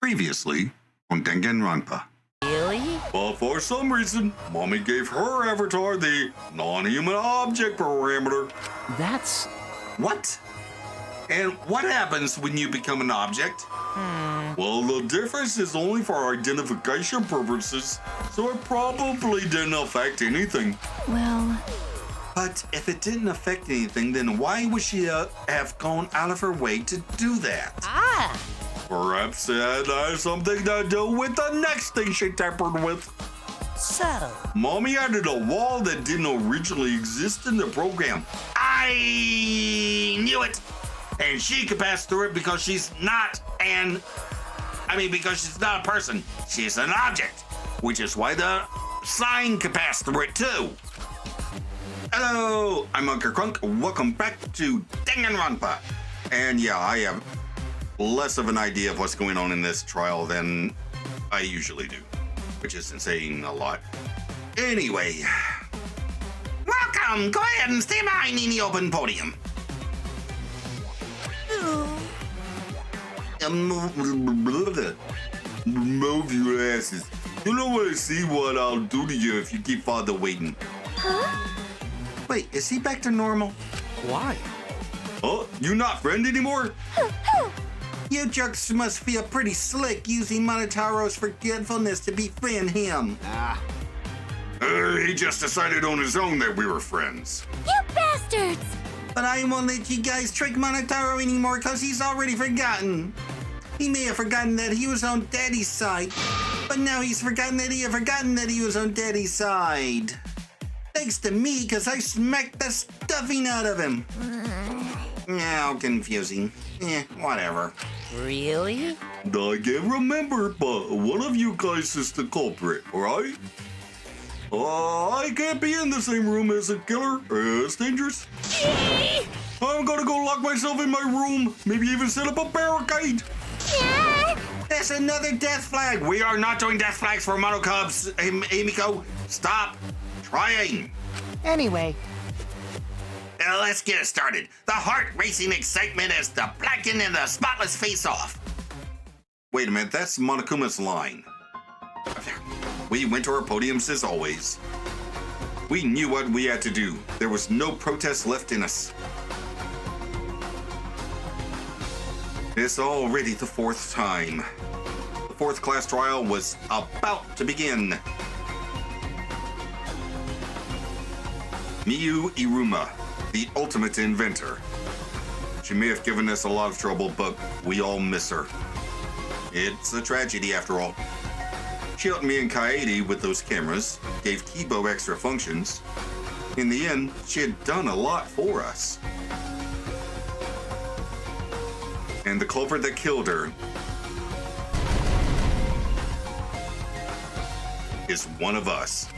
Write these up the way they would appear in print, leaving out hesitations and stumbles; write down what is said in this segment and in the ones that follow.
Previously on Danganronpa. Really? But for some reason, Mommy gave her avatar the non-human object parameter. That's... What? And what happens when you become an object? Well, the difference is only for identification purposes, so it probably didn't affect anything. Well, But if it didn't affect anything, then why would she have gone out of her way to do that? Ah! Perhaps it has something to do with the next thing she tampered with. So... Mommy added a wall that didn't originally exist in the program. I knew it! And she could pass through it because she's not because she's not a person. She's an object, which is why the sign could pass through it too. Hello, I'm Unca Crunk. Welcome back to Danganronpa. And yeah, I have less of an idea of what's going on in this trial than I usually do, which is saying a lot. Anyway, welcome. Go ahead and stay behind in the open podium. Move your asses. You don't want to see what I'll do to you if you keep father waiting. huh? Wait, is he back to normal? Why? Oh, you not friend anymore? You jerks must feel pretty slick using Monotaro's forgetfulness to befriend him. He just decided on his own that we were friends. You bastards! But I won't let you guys trick Monotaro anymore because he's already forgotten. He may have forgotten that he was on Daddy's side, but now he's forgotten that he had forgotten that he was on Daddy's side. Thanks to me, because I smacked the stuffing out of him. Now confusing. Whatever. Really? I can't remember, but one of you guys is the culprit, right? I can't be in the same room as a killer. It's dangerous. I'm gonna go lock myself in my room. Maybe even set up a barricade. Yeah. That's another death flag. We are not doing death flags for Monokubs, Amiko. Stop trying. Anyway, Let's get it started. The heart-racing excitement as the blackened and the spotless face off. Wait a minute, that's Monokuma's line. We went to our podiums as always. We knew what we had to do. There was no protest left in us. It's already the fourth time. The fourth class trial was about to begin. Miyu Iruma, the ultimate inventor. She may have given us a lot of trouble, but we all miss her. It's a tragedy after all. She helped me and Kaede with those cameras, gave Kibo extra functions. In the end, she had done a lot for us. And the culprit that killed her is one of us.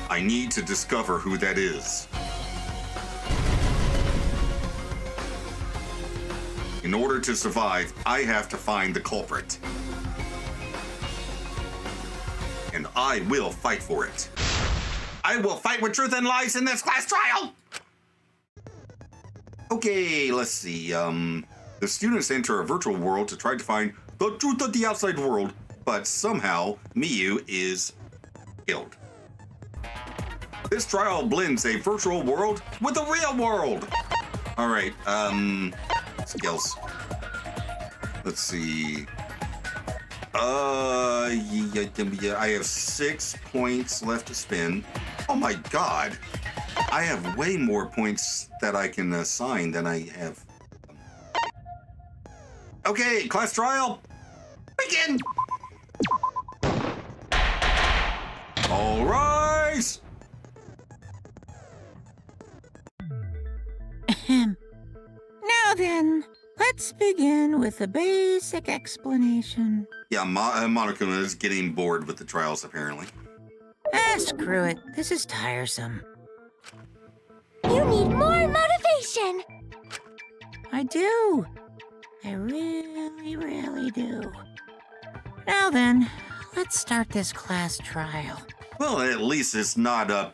I need to discover who that is. In order to survive, I have to find the culprit. And I will fight for it. I will fight with truth and lies in this class trial! Okay, let's see. The students enter a virtual world to try to find the truth of the outside world, but somehow Miyu is killed. This trial blends a virtual world with a real world. All right, skills. Let's see. I have 6 points left to spend. Oh my God. I have way more points that I can assign than I have. Okay, class trial, begin. All rise. Now then, let's begin with a basic explanation. Yeah, Monokuma is getting bored with the trials, apparently. Screw it. This is tiresome. You need more motivation! I do. I really, really do. Now then, let's start this class trial. Well, at least it's not a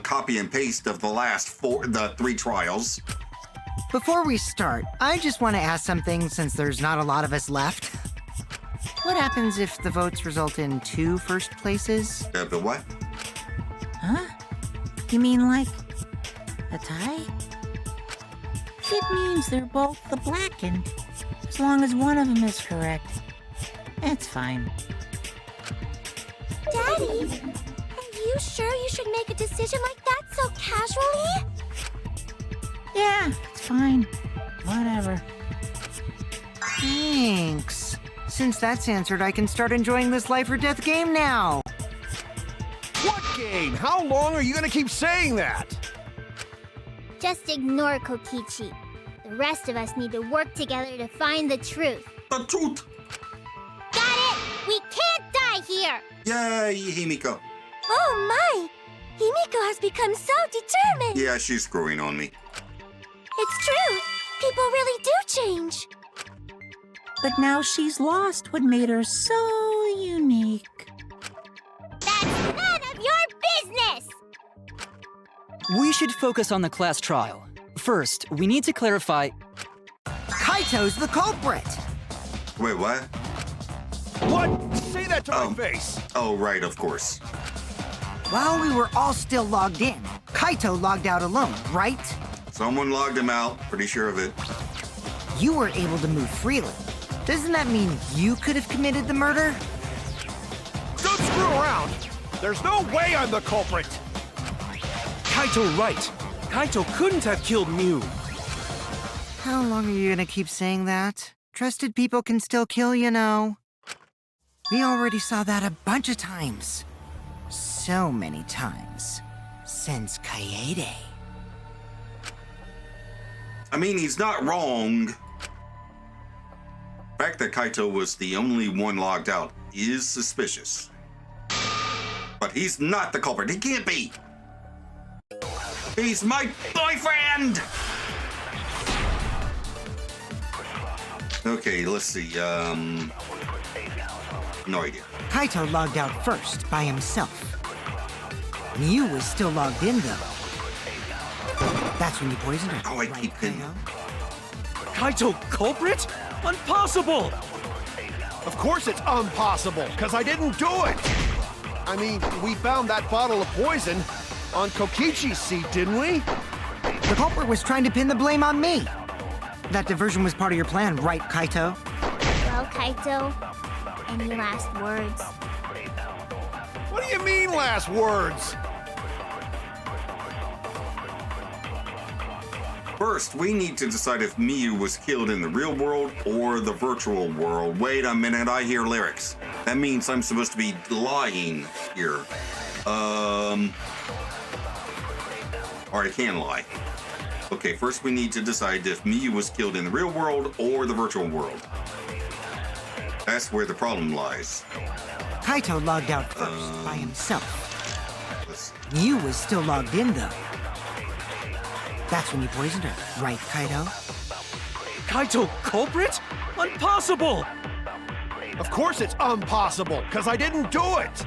copy and paste of the last 3 trials. Before we start, I just want to ask something since there's not a lot of us left. What happens if the votes result in 2 first places? The what? Huh? You mean like a tie? It means they're both the blackened. As long as one of them is correct. It's fine. Daddy, are you sure you should make a decision like that so casually? Yeah, it's fine. Whatever. Thanks. Since that's answered, I can start enjoying this life or death game now. What game? How long are you gonna keep saying that? Just ignore Kokichi. The rest of us need to work together to find the truth. The truth! Got it! We can't die here! Yay, Himiko. Oh my! Himiko has become so determined! Yeah, she's screwing on me. It's true! People really do change! But now she's lost what made her so unique. That's none of your business! We should focus on the class trial. First, we need to clarify... Kaito's the culprit! Wait, what? What? Say that to my face. Oh, right, of course. While we were all still logged in, Kaito logged out alone, right? Someone logged him out, pretty sure of it. You were able to move freely. Doesn't that mean you could have committed the murder? Don't screw around. There's no way I'm the culprit. Kaito right. Kaito couldn't have killed Mew. How long are you gonna keep saying that? Trusted people can still kill, you know. We already saw that a bunch of times. So many times. Since Kaede. I mean, he's not wrong. The fact that Kaito was the only one logged out is suspicious. But he's not the culprit. He can't be. He's my boyfriend! Okay, let's see. No idea. Kaito logged out first, by himself. Miu was still logged in, though. That's when you poisoned her. Oh, I keep hitting. Kaito culprit? Impossible! Of course it's impossible, because I didn't do it. I mean, we found that bottle of poison on Kokichi's seat, didn't we? The culprit was trying to pin the blame on me. That diversion was part of your plan, right, Kaito? Well, Kaito, any last words? What do you mean, last words? First, we need to decide if Miu was killed in the real world or the virtual world. Wait a minute, I hear lyrics. That means I'm supposed to be lying here. Or I can lie. Okay, first we need to decide if Miu was killed in the real world or the virtual world. That's where the problem lies. Kaito logged out first, by himself. Let's Miu was still logged in, though. That's when you poisoned her, right, Kaito? Kaito culprit? Impossible! Of course it's impossible, because I didn't do it.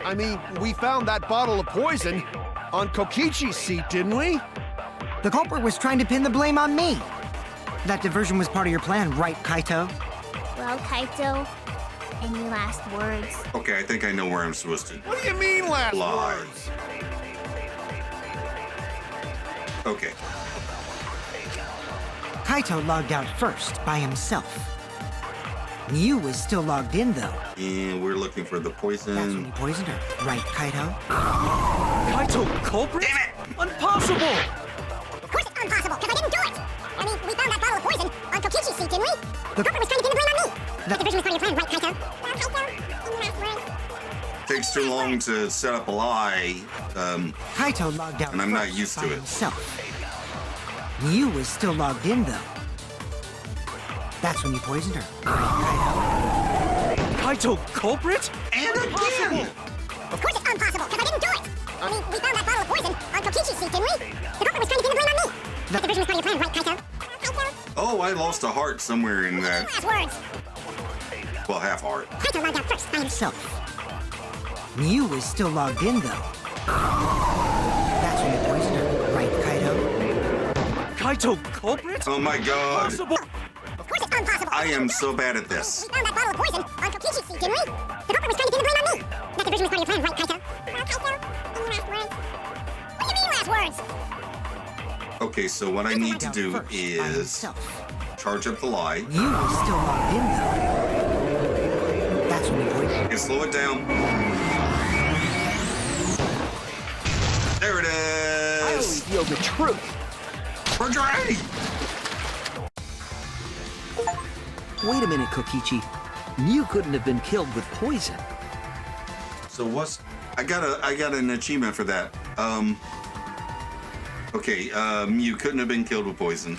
I mean, we found that bottle of poison on Kokichi's seat, didn't we? The culprit was trying to pin the blame on me. That diversion was part of your plan, right, Kaito? Well, Kaito, any last words? Okay, I think I know where I'm supposed to What do you mean, last lie. words? Okay. Kaito logged out first, by himself. Miu was still logged in, though. And we're looking for the That's when poison. you poisoned her, right, Kaito? Kaito culprit? Damn it! Impossible! Of course it's impossible, because I didn't do it! I mean, we found that bottle of poison on Kokichi's seat, didn't we? The culprit was trying to pin the blame on me! The diversion was part of your plan, right, Kaito? Well, Kaito, any last words? Takes too long to set up a lie. Kaito logged out And I'm not first used by to it. himself. Miu was still logged in, though. That's when you poisoned her, right, Kaito culprit? And again! Of course it's impossible, because I didn't do it! I mean, we found that bottle of poison on Kokichi's seat, didn't we? The culprit was trying to pin the blame on me! The diversion was part of your plan, right, Kaito? Well, Kaito, Oh, I lost a heart somewhere in any that. last words? Well, half heart. Kaito logged out first by himself. Kaito? Miu was still logged in, though. That's when you poisoned her, right, Kaito? Kaito culprit? Oh my god. Possible? Of course it's impossible. I am so bad at this. We found that bottle of poison on Kokichi's seat, didn't we? The culprit was trying to pin the blame on me. That diversion was part of your plan, right, Kaito? Kaito, any last words? What do you mean last words? Okay, so what I need to Down do first by is himself. charge up the lie You were still locked in, though. That's when you were. and slow it down. There it I only is. feel the truth. Portray! Wait a minute, Kokichi. Mew couldn't have been killed with poison. So what's I got an achievement for that. Okay, Mew couldn't have been killed with poison.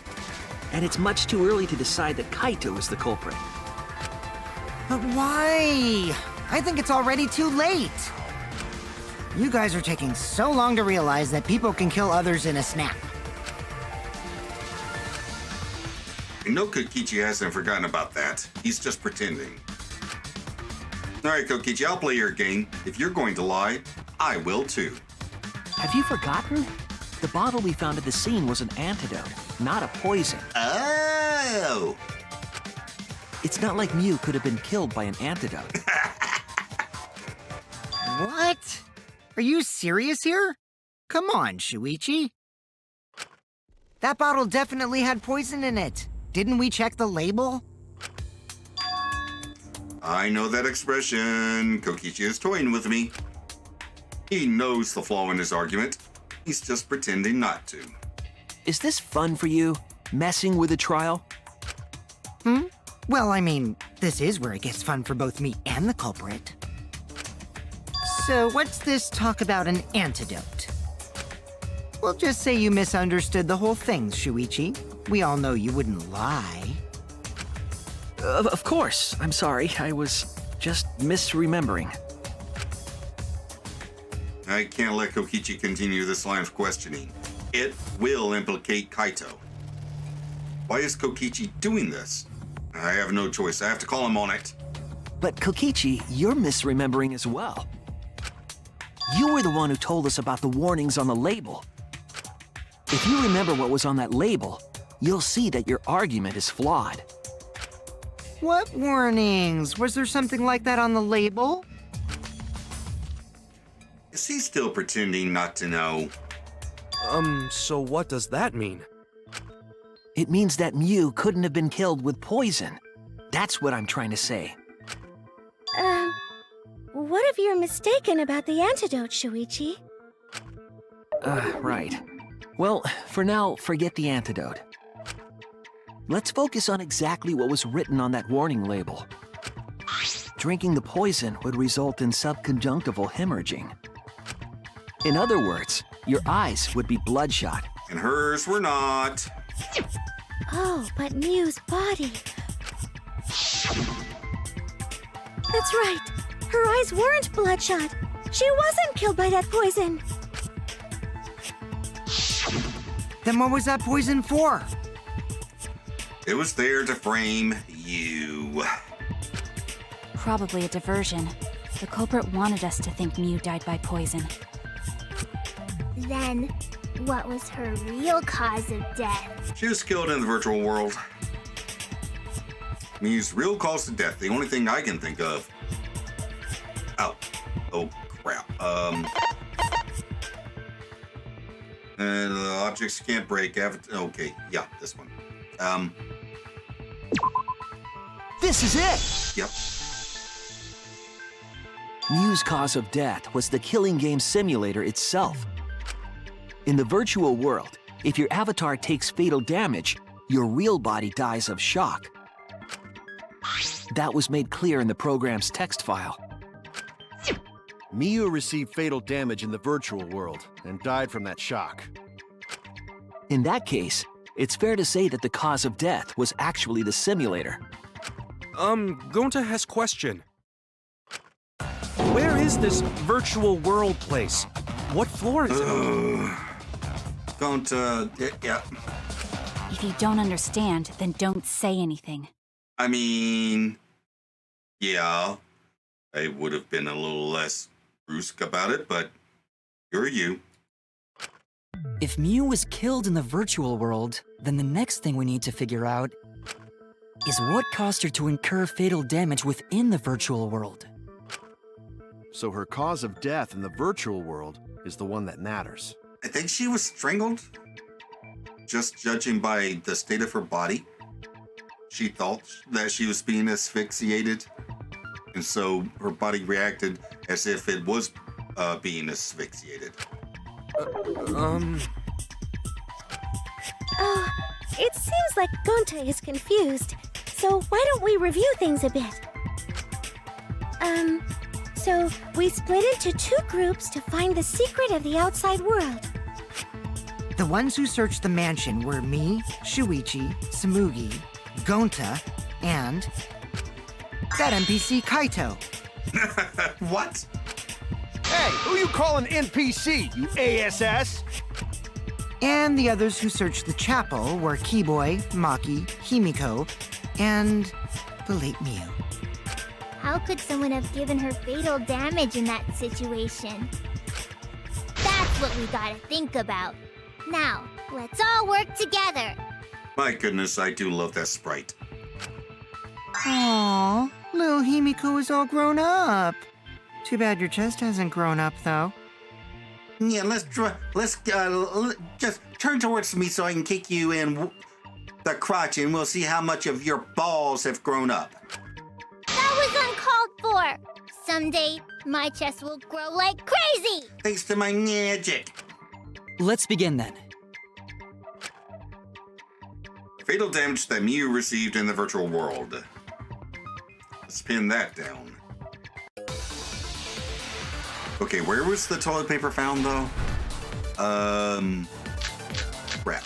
And it's much too early to decide that Kaito is the culprit. But why? I think it's already too late. You guys are taking so long to realize that people can kill others in a snap. I know Kokichi hasn't forgotten about that. He's just pretending. Alright, Kokichi, I'll play your game. If you're going to lie, I will too. Have you forgotten? The bottle we found at the scene was an antidote, not a poison. Oh! It's not like Mew could have been killed by an antidote. What? Are you serious here? Come on, Shuichi. That bottle definitely had poison in it. Didn't we check the label? I know that expression. Kokichi is toying with me. He knows the flaw in his argument. He's just pretending not to. Is this fun for you? Messing with a trial? Well, I mean, this is where it gets fun for both me and the culprit. So what's this talk about an antidote? We'll just say you misunderstood the whole thing, Shuichi. We all know you wouldn't lie. Of course. I'm sorry. I was just misremembering. I can't let Kokichi continue this line of questioning. It will implicate Kaito. Why is Kokichi doing this? I have no choice. I have to call him on it. But Kokichi, you're misremembering as well. You were the one who told us about the warnings on the label. If you remember what was on that label, you'll see that your argument is flawed. What warnings? Was there something like that on the label? Is he still pretending not to know? So what does that mean? It means that Mew couldn't have been killed with poison. That's what I'm trying to say. What if you're mistaken about the antidote, Shuichi? Right. Well, for now, forget the antidote. Let's focus on exactly what was written on that warning label. Drinking the poison would result in subconjunctival hemorrhaging. In other words, your eyes would be bloodshot. And hers were not. Oh, but Mew's body. That's right. Her eyes weren't bloodshot. She wasn't killed by that poison. Then what was that poison for? It was there to frame you. Probably a diversion. The culprit wanted us to think Mew died by poison. Then, what was her real cause of death? She was killed in the virtual world. Mew's real cause to death, the only thing I can think of. Oh crap. And objects can't break. Okay, yeah, this one. This is it! Yep. Mew's cause of death was the killing game simulator itself. In the virtual world, if your avatar takes fatal damage, your real body dies of shock. That was made clear in the program's text file. Mew received fatal damage in the virtual world and died from that shock. In that case, it's fair to say that the cause of death was actually the simulator. Gonta has question. Where is this virtual world place? What floor is it on? Yeah. If you don't understand, then don't say anything. I mean, yeah, I would have been a little less brusque about it, but you're you. If Miu was killed in the virtual world, then the next thing we need to figure out is what caused her to incur fatal damage within the virtual world. So her cause of death in the virtual world is the one that matters. I think she was strangled. Just judging by the state of her body, she thought that she was being asphyxiated, and so her body reacted as if it was being asphyxiated. Oh, it seems like Gonta is confused. So why don't we review things a bit? So we split into 2 groups to find the secret of the outside world. The ones who searched the mansion were me, Shuichi, Samugi, Gonta, and that NPC Kaito. What? Hey, who you calling NPC, you ASS? And the others who searched the chapel were Keyboy, Maki, Himiko, and the late Miu. How could someone have given her fatal damage in that situation? That's what we gotta think about. Now, let's all work together. My goodness, I do love that sprite. Aww, little Himiko is all grown up. Too bad your chest hasn't grown up, though. Yeah, let's just turn towards me so I can kick you in the crotch, and we'll see how much of your balls have grown up. That was uncalled for. Someday, my chest will grow like crazy. Thanks to my magic. Let's begin then. Fatal damage that Miu received in the virtual world. Let's pin that down. Okay, where was the toilet paper found, though? Crap.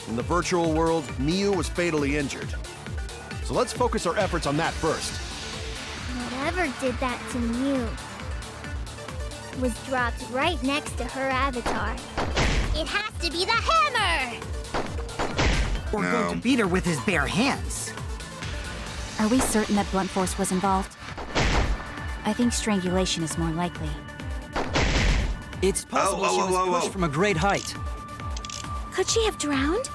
In the virtual world, Miu was fatally injured. So let's focus our efforts on that first. Whatever did that to Mew was dropped right next to her avatar. It has to be the hammer! We're going to beat her with his bare hands. Are we certain that blunt force was involved? I think strangulation is more likely. It's possible she was pushed from a great height. Could she have drowned?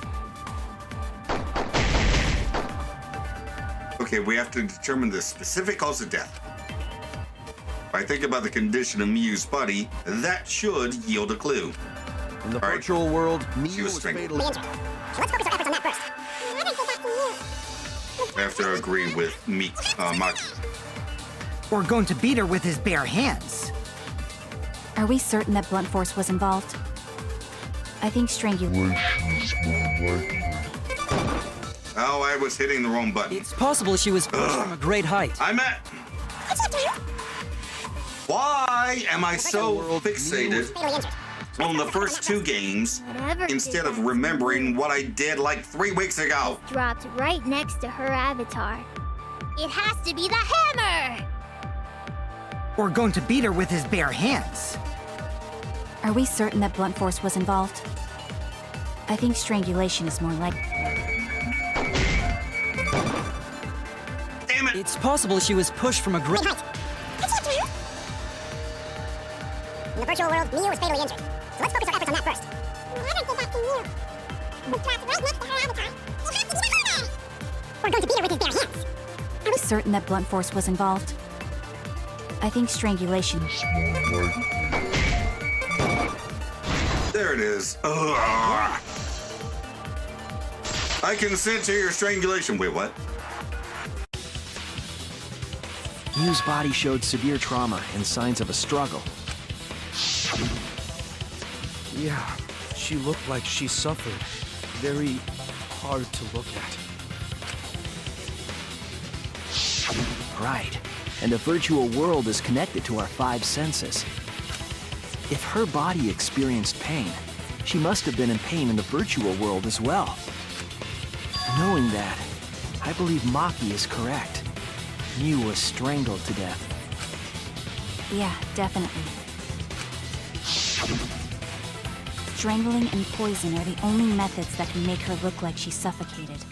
Okay, we have to determine the specific cause of death. If I think about the condition of Miu's body, that should yield a clue. In the virtual world, She Miu was was strangled. fatally... Let's focus our efforts on that first. Whatever did that to you? I have to agree with Maki. We're going to beat her with his bare hands. Are we certain that blunt force was involved? I think strangulation. Oh, I was hitting the wrong button. It's possible she was pushed from a great height. I'm at... Why am I so fixated on the first 2 games Whatever instead did of that remembering what I did like 3 weeks ago? dropped right next to her avatar. It has to be the hammer! We're going to beat her with his bare hands. Are we certain that blunt force was involved? I think strangulation is more likely. Damn it! It's possible she was pushed from a great... In the virtual world, Miu was fatally injured. So let's focus our efforts on that first. Whatever did that to Miu? Was dropped right next to her avatar. It has to be the hammer! We're going to beat her with his bare hands. Are we certain that blunt force was involved? I think strangulation. There it is. Ugh. I consent to your strangulation. Wait, what? Miu's body showed severe trauma and signs of a struggle. Yeah, she looked like she suffered. Very hard to look at. Right. And the virtual world is connected to our 5 senses. If her body experienced pain, she must have been in pain in the virtual world as well. Knowing that, I believe Maki is correct. Miu was strangled to death. Yeah, definitely. Strangling and poison are the only methods that can make her look like she's suffocated.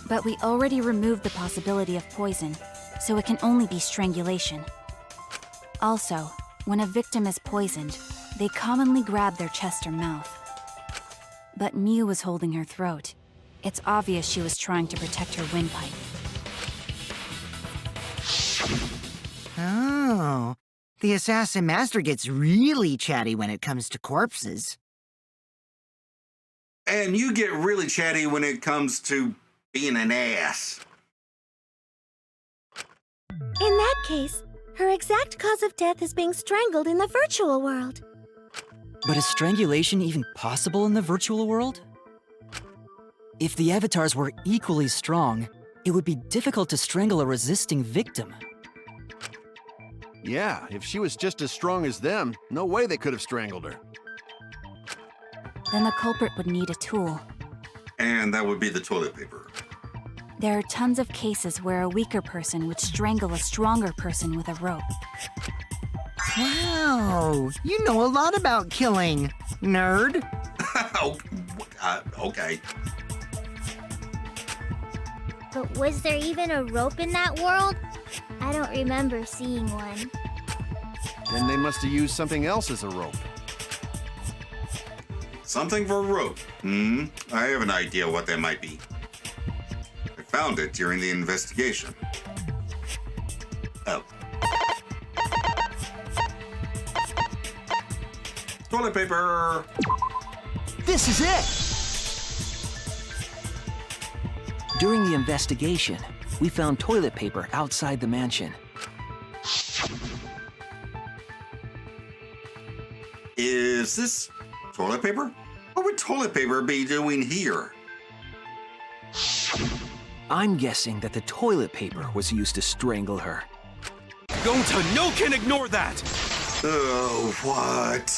But we already removed the possibility of poison, so it can only be strangulation. Also, when a victim is poisoned, They commonly grab their chest or mouth. But Miu was holding her throat. It's obvious she was trying to protect her windpipe. Oh, the assassin master gets really chatty when it comes to corpses. And you get really chatty when it comes to being an ass. In that case, her exact cause of death is being strangled in the virtual world. But is strangulation even possible in the virtual world? If the avatars were equally strong, it would be difficult to strangle a resisting victim. Yeah, if she was just as strong as them, no way they could have strangled her. Then the culprit would need a tool. And that would be the toilet paper. There are tons of cases where a weaker person would strangle a stronger person with a rope. Wow, you know a lot about killing, nerd. Oh, okay. But was there even a rope in that world? I don't remember seeing one. Then they must have used something else as a rope. Something for a rope. I have an idea what that might be. I found it during the investigation. Oh. Toilet paper! This is it! During the investigation, we found toilet paper outside the mansion. Is this toilet paper? What would toilet paper be doing here? I'm guessing that the toilet paper was used to strangle her. Gonta, no can ignore that! Oh, what?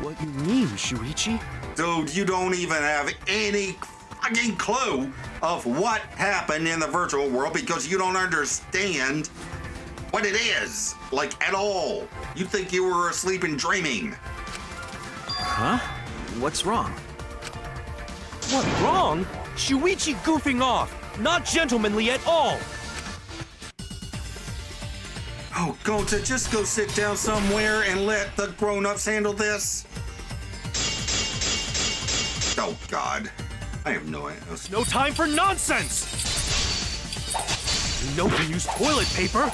What you mean, Shuichi? Dude, you don't even have any fucking clue of what happened in the virtual world because you don't understand what it is, like, at all. You think you were asleep and dreaming. Huh? What's wrong? What, wrong? Shuichi goofing off! Not gentlemanly at all! Oh, Gonta, just go sit down somewhere and let the grown-ups handle this. Oh, God. I have no idea. No time for nonsense! You know to use toilet paper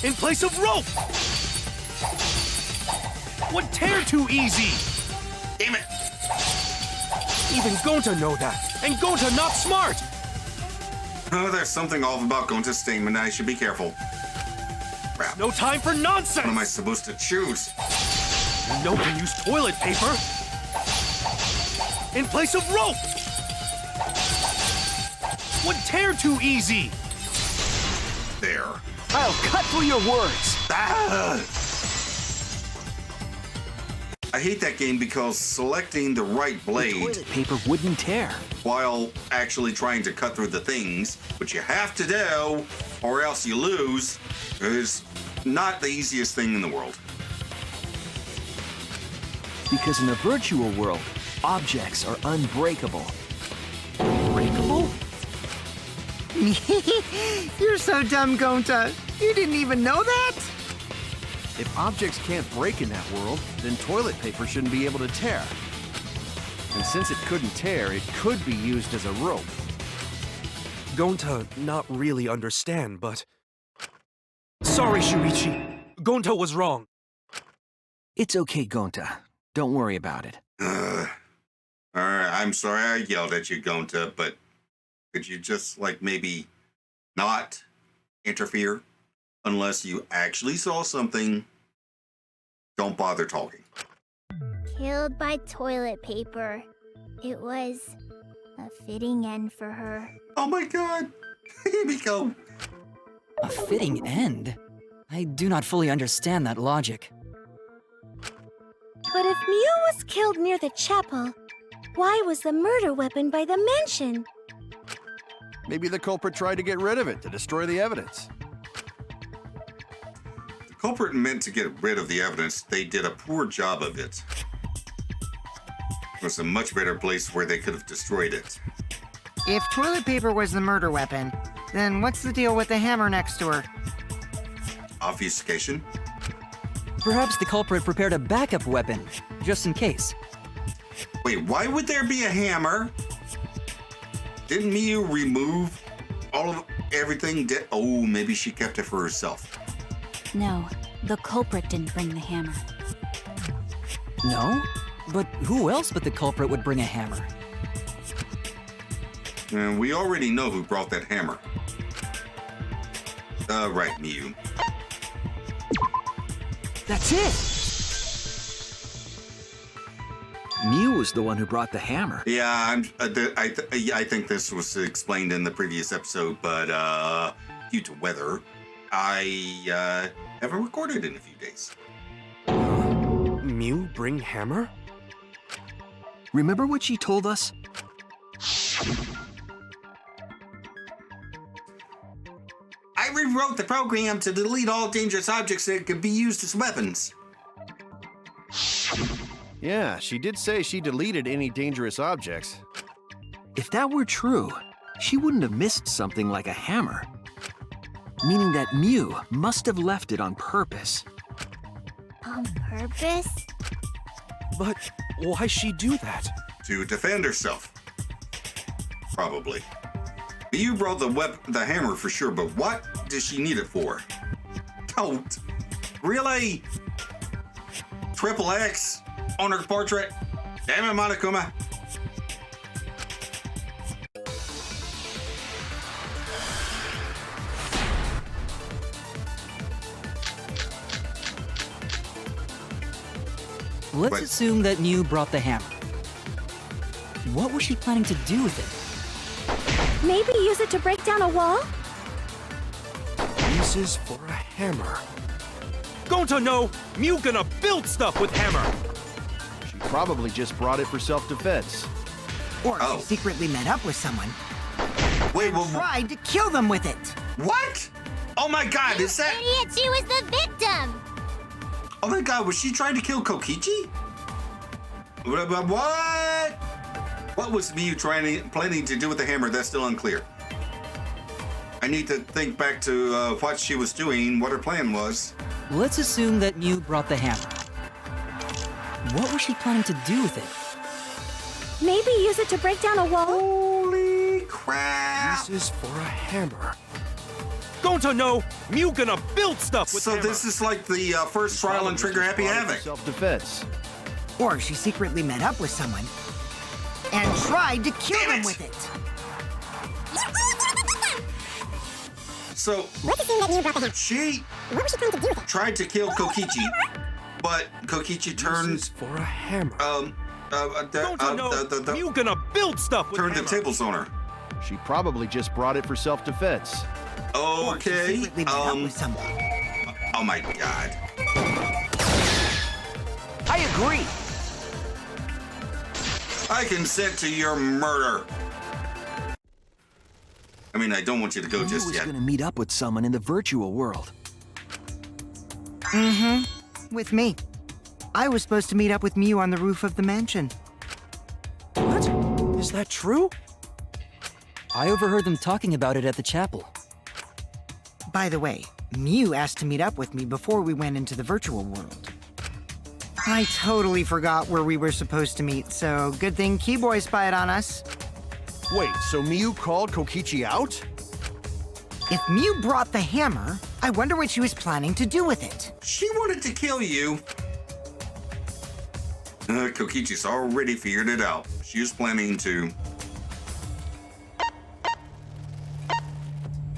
in place of rope! Would tear too easy! Damn it! Even Gonta know that, and Gonta not smart! Oh, there's something off about Gonta's statement. I should be careful. Crap. No time for nonsense! What am I supposed to choose? You know to use toilet paper in place of rope! Would tear too easy! There. I'll cut through your words! Ah! I hate that game because selecting the right blade Toilet paper wouldn't tear. while actually trying to cut through the things, which you have to do or else you lose, is not the easiest thing in the world. Because in the virtual world, objects are unbreakable. Unbreakable? You're so dumb, Gonta. You didn't even know that? If objects can't break in that world, then toilet paper shouldn't be able to tear. And since it couldn't tear, it could be used as a rope. Gonta not really understand, but... Sorry, Shuichi. Gonta was wrong. It's okay, Gonta. Don't worry about it. All right, I'm sorry I yelled at you, Gonta, but could you just, like, maybe not interfere? Unless you actually saw something, don't bother talking. Killed by toilet paper. It was a fitting end for her. Oh my God! Himiko! A fitting end? I do not fully understand that logic. But if Miu was killed near the chapel, why was the murder weapon by the mansion? Maybe the culprit tried to get rid of it to destroy the evidence. The culprit meant to get rid of the evidence. They did a poor job of it. It was a much better place where they could have destroyed it. If toilet paper was the murder weapon, then what's the deal with the hammer next to her? Obfuscation? Perhaps the culprit prepared a backup weapon, just in case. Wait, why would there be a hammer? Didn't Miyu remove all of everything? Oh, maybe she kept it for herself. No, the culprit didn't bring the hammer. No? But who else but the culprit would bring a hammer? And we already know who brought that hammer. Right, Miyu. That's it! Miyu was the one who brought the hammer. Yeah, I think this was explained in the previous episode, but due to weather, I haven't recorded in a few days. Miyu bring hammer? Remember what she told us? I rewrote the program to delete all dangerous objects that could be used as weapons. Yeah, she did say she deleted any dangerous objects. If that were true, she wouldn't have missed something like a hammer. Meaning that Miyu must have left it on purpose. On purpose? But why she do that? To defend herself. Probably. Miyu brought the hammer for sure, but what does she need it for? Don't. Really? Triple X on her portrait? Damn it, Monokuma. Let's But- assume that Miyu brought the hammer. What was she planning to do with it? Maybe use it to break down a wall? Uses for a hammer. Going to know, Miyu gonna build stuff with hammer. She probably just brought it for self-defense. Or Oh. she secretly met up with someone Wait, and well, tried to kill them with it. what? Oh my god, is that... Idiot, she was the victim! Oh my god, was she trying to kill Kokichi? What? What was Miyu planning to do with the hammer? That's still unclear. I need to think back to what she was doing, what her plan was. Let's assume that Miyu brought the hammer. What was she planning to do with it? Maybe use it to break down a wall? Holy crap! Uses for a hammer. Going to know, Miyu gonna build stuff with So hammer. this is like the first trial and Trigger Happy Havoc. Self-defense. Or she secretly met up with someone and tried to kill Damn them it. with it. So Let's assume that Miyu brought the hammer. she What was she trying to do with it? tried to kill Kokichi, but Kokichi turned Uses for a hammer. Going Going to know, Miyu gonna build stuff with turned the hammer. tables on her. She probably just brought it for self-defense. Or she Okay. secretly met up with someone. Oh my god. I agree! I consent to your murder. I mean, I don't want you to go Miyu just was yet. gonna meet up with someone in the virtual world. With me. I was supposed to meet up with Miyu on the roof of the mansion. What? Is that true? I overheard them talking about it at the chapel. By the way, Miyu asked to meet up with me before we went into the virtual world. I totally forgot where we were supposed to meet, so good thing Keyboy spied on us. Wait, so Miyu called Kokichi out? If Miyu brought the hammer, I wonder what she was planning to do with it. She wanted to kill you. Kokichi's already figured it out. She was planning to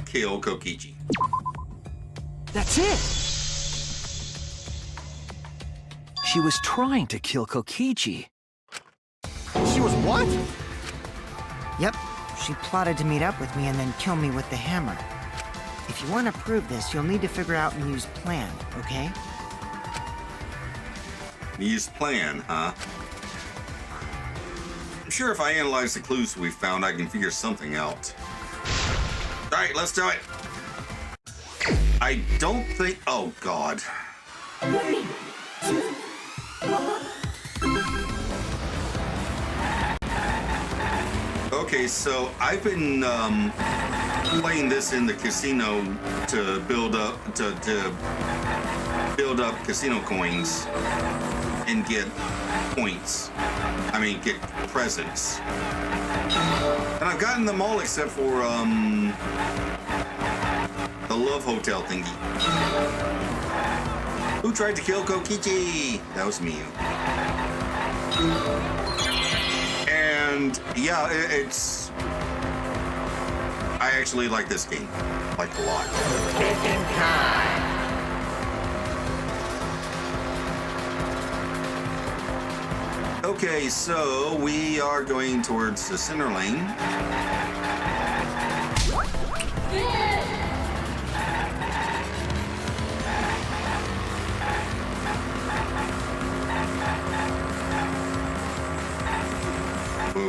kill Kokichi. That's it! She was trying to kill Kokichi. She was what? Yep, she plotted to meet up with me and then kill me with the hammer. If you want to prove this, you'll need to figure out Miyu's plan, okay? Miyu's plan, huh? I'm sure if I analyze the clues we found, I can figure something out. All right, let's do it. I don't think... Oh, God. Okay, so I've been playing this in the casino to build build up casino coins and get points. I mean, get presents. And I've gotten them all except for the Love Hotel thingy. Who tried to kill Kokichi? That was me. And yeah, it's. I actually like this game, like a lot. Okay, so we are going towards the center lane.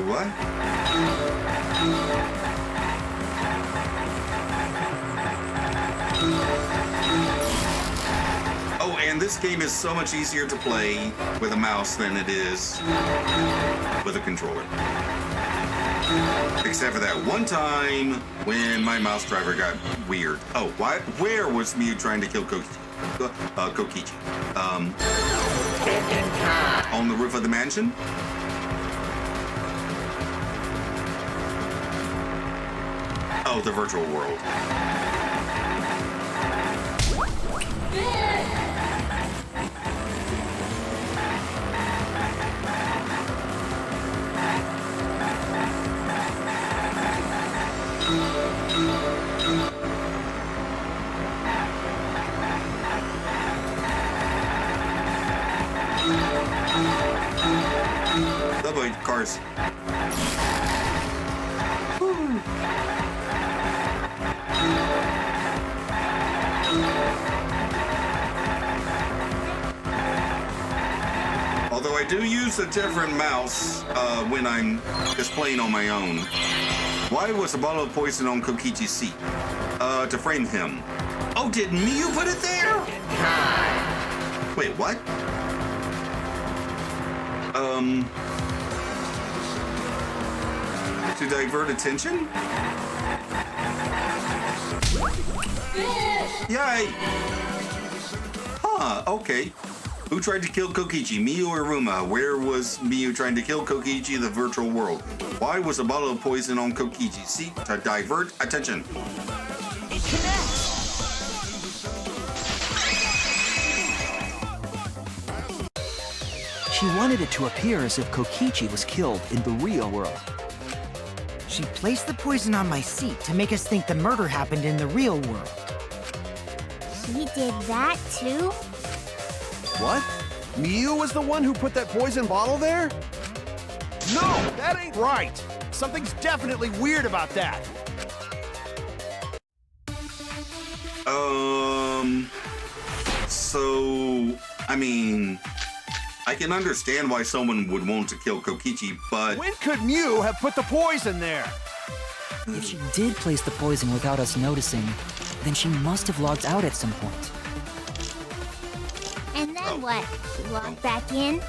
What? Oh, and this game is so much easier to play with a mouse than it is with a controller. Except for that one time when my mouse driver got weird. Oh, why? Where was Mew trying to kill Kokichi? On the roof of the mansion? Oh, the virtual world. Lovely cars. Although I do use a different mouse when I'm just playing on my own. Why was a bottle of poison on Kokichi's seat? To frame him. Oh, did Mew put it there? Wait, what? To divert attention? Yay! Huh, okay. Who tried to kill Kokichi, Mew or Ruma? Where was Mew trying to kill Kokichi in the virtual world? Why was a bottle of poison on Kokichi's seat? To divert attention. It connects! She wanted it to appear as if Kokichi was killed in the real world. She placed the poison on my seat to make us think the murder happened in the real world. She did that too? What? Mew was the one who put that poison bottle there? No, that ain't right. Something's definitely weird about that. So, I mean, I can understand why someone would want to kill Kokichi, but... When could Mew have put the poison there? If she did place the poison without us noticing, then she must have logged out at some point. And then what? She logged back in?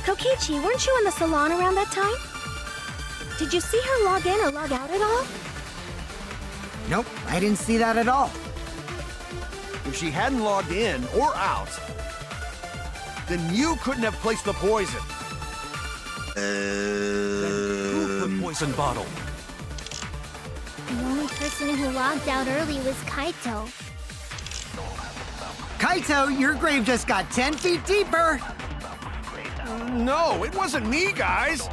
Kokichi, weren't you in the salon around that time? Did you see her log in or log out at all? Nope, I didn't see that at all. If she hadn't logged in or out, then Mew couldn't have placed the poison. Who put the poison bottle? The only person who logged out early was Kaito. Kaito, your grave just got 10 feet deeper! No, it wasn't me, guys.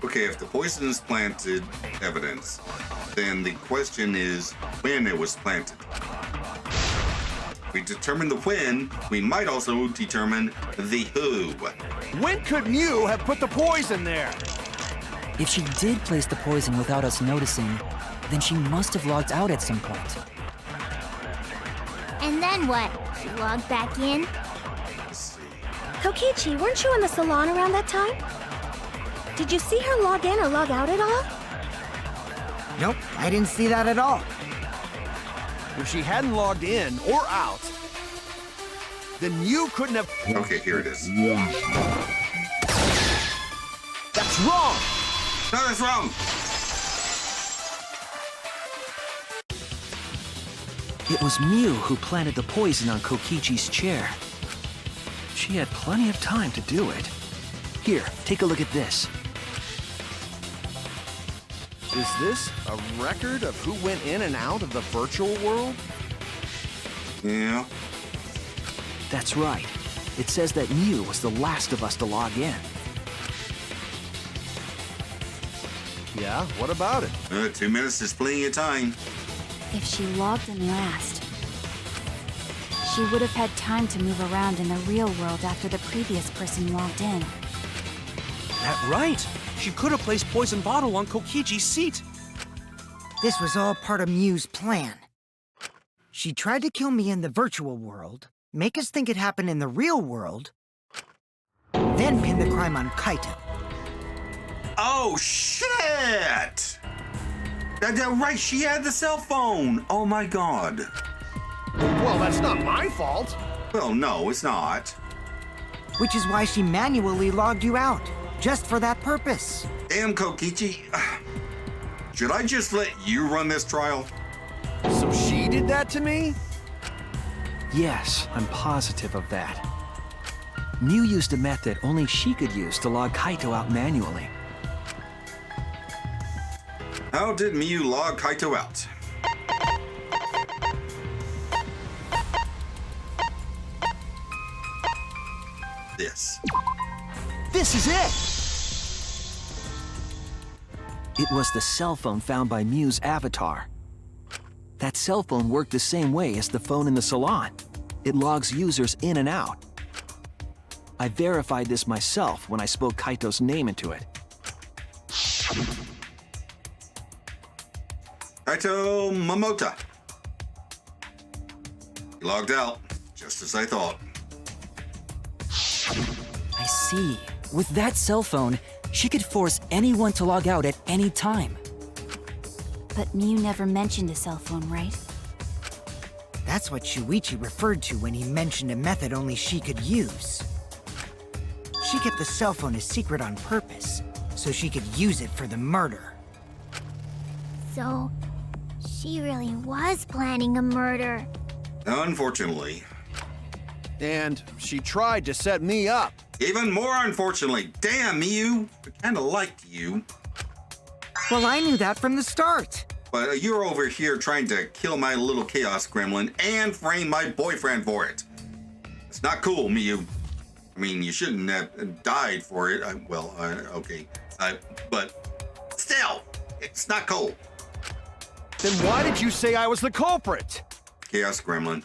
Okay, if the poison is planted evidence, then the question is when it was planted. If we determine the when, we might also determine the who. When could Mew have put the poison there? If she did place the poison without us noticing, then she must have logged out at some point. And then what? She logged back in? Kokichi, weren't you in the salon around that time? Did you see her log in or log out at all? Nope, I didn't see that at all. If she hadn't logged in or out, then Mew couldn't have... Okay, here it is. That's wrong! No, that's wrong! It was Mew who planted the poison on Kokichi's chair. She had plenty of time to do it. Here, take a look at this. Is this a record of who went in and out of the virtual world? Yeah. That's right. It says that Mew was the last of us to log in. Yeah, what about it? 2 minutes is plenty of time. If she logged in last, she would have had time to move around in the real world after the previous person logged in. That right. She could have placed poison bottle on Kokichi's seat. This was all part of Mew's plan. She tried to kill me in the virtual world, make us think it happened in the real world, then pin the crime on Kaito. Oh, shit! Right, she had the cell phone. Oh, my God. Well, that's not my fault. Well, no, it's not. Which is why she manually logged you out, just for that purpose. Damn, Kokichi. Should I just let you run this trial? So she did that to me? Yes, I'm positive of that. Mew used a method only she could use to log Kaito out manually. How did Mew log Kaito out? This. This is it! It was the cell phone found by Mew's avatar. That cell phone worked the same way as the phone in the salon. It logs users in and out. I verified this myself when I spoke Kaito's name into it. Kaito Momota. He logged out, just as I thought. I see. With that cell phone, she could force anyone to log out at any time. But Mew never mentioned a cell phone, right? That's what Shuichi referred to when he mentioned a method only she could use. She kept the cell phone a secret on purpose, so she could use it for the murder. So, she really was planning a murder. Unfortunately. And she tried to set me up. Even more unfortunately. Damn, Mew. I kinda liked you. Well, I knew that from the start. But you're over here trying to kill my little chaos gremlin and frame my boyfriend for it. It's not cool, Mew. I mean, you shouldn't have died for it. Okay. But still, it's not cool. Then why did you say I was the culprit? Chaos gremlin.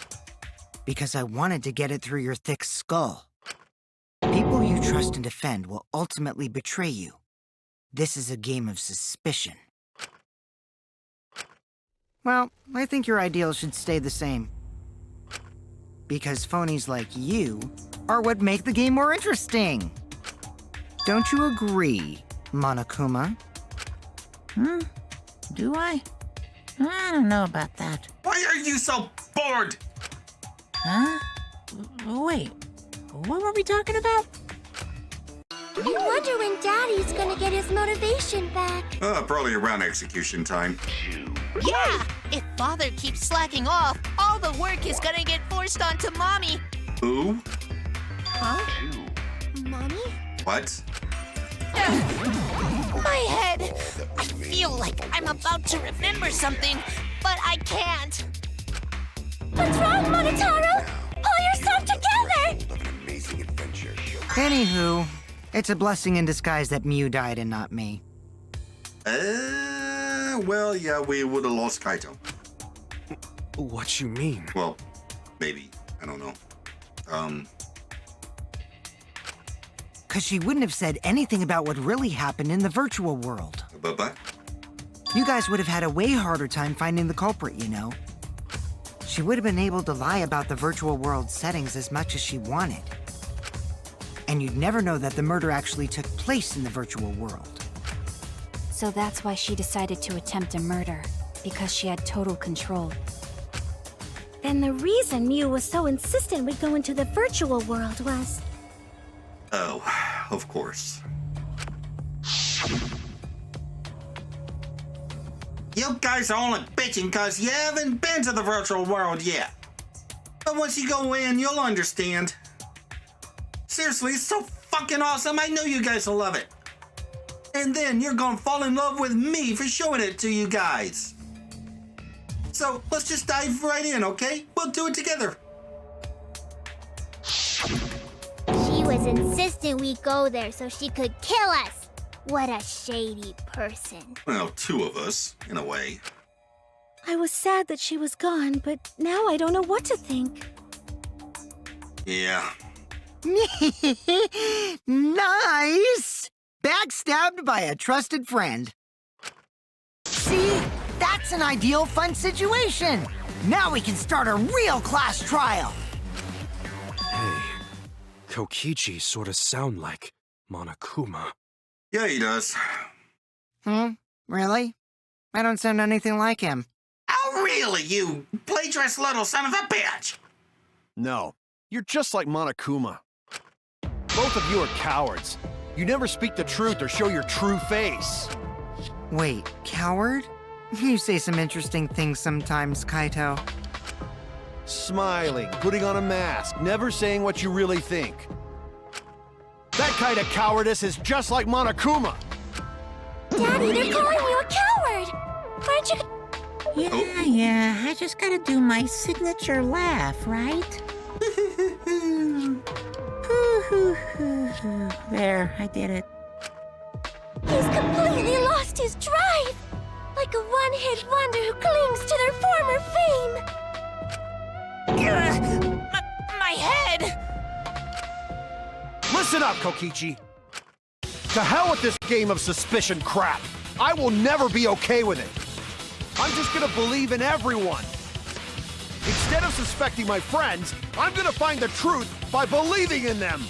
Because I wanted to get it through your thick skull. People you trust and defend will ultimately betray you. This is a game of suspicion. Well, I think your ideals should stay the same. Because phonies like you are what make the game more interesting. Don't you agree, Monokuma? Do I? I don't know about that. Why are you so bored? Huh? Wait, what were we talking about? I wonder when Daddy's gonna get his motivation back. Probably around execution time. Yeah! If Father keeps slacking off, all the work is gonna get forced onto Mommy. Who? Huh? Mommy? What? My head! I feel like I'm about to remember something, but I can't. What's wrong, Monotaro? Pull yourself together! Anywho, it's a blessing in disguise that Mew died and not me. Well, yeah, we would have lost Kaito. What you mean? Well, maybe. I don't know. Because she wouldn't have said anything about what really happened in the virtual world. But? You guys would have had a way harder time finding the culprit, you know. She would have been able to lie about the virtual world settings as much as she wanted. And you'd never know that the murder actually took place in the virtual world. So that's why she decided to attempt a murder, because she had total control. Then the reason Mew was so insistent we go into the virtual world was... Oh, of course. You guys are only bitching because you haven't been to the virtual world yet. But once you go in, you'll understand. Seriously, it's so fucking awesome. I know you guys will love it. And then you're gonna fall in love with me for showing it to you guys. So let's just dive right in, okay? We'll do it together. She was insistent we go there so she could kill us. What a shady person. Well, two of us, in a way. I was sad that she was gone, but now I don't know what to think. Yeah. Nice! Backstabbed by a trusted friend. See? That's an ideal fun situation! Now we can start a real class trial! Hey, Kokichi sort of sound like Monokuma. Yeah, he does. Really? I don't sound anything like him. Oh, really, you plagiarist little son of a bitch! No, you're just like Monokuma. Both of you are cowards. You never speak the truth or show your true face. Wait, coward? You say some interesting things sometimes, Kaito. Smiling, putting on a mask, never saying what you really think. That kind of cowardice is just like Monokuma. Daddy, they're calling you a coward! Aren't you... Yeah, I just gotta do my signature laugh, right? There, I did it. He's completely lost his drive! Like a one-hit wonder who clings to their former fame! My head! Listen up, Kokichi. To hell with this game of suspicion crap. I will never be okay with it. I'm just gonna believe in everyone. Instead of suspecting my friends, I'm gonna find the truth by believing in them.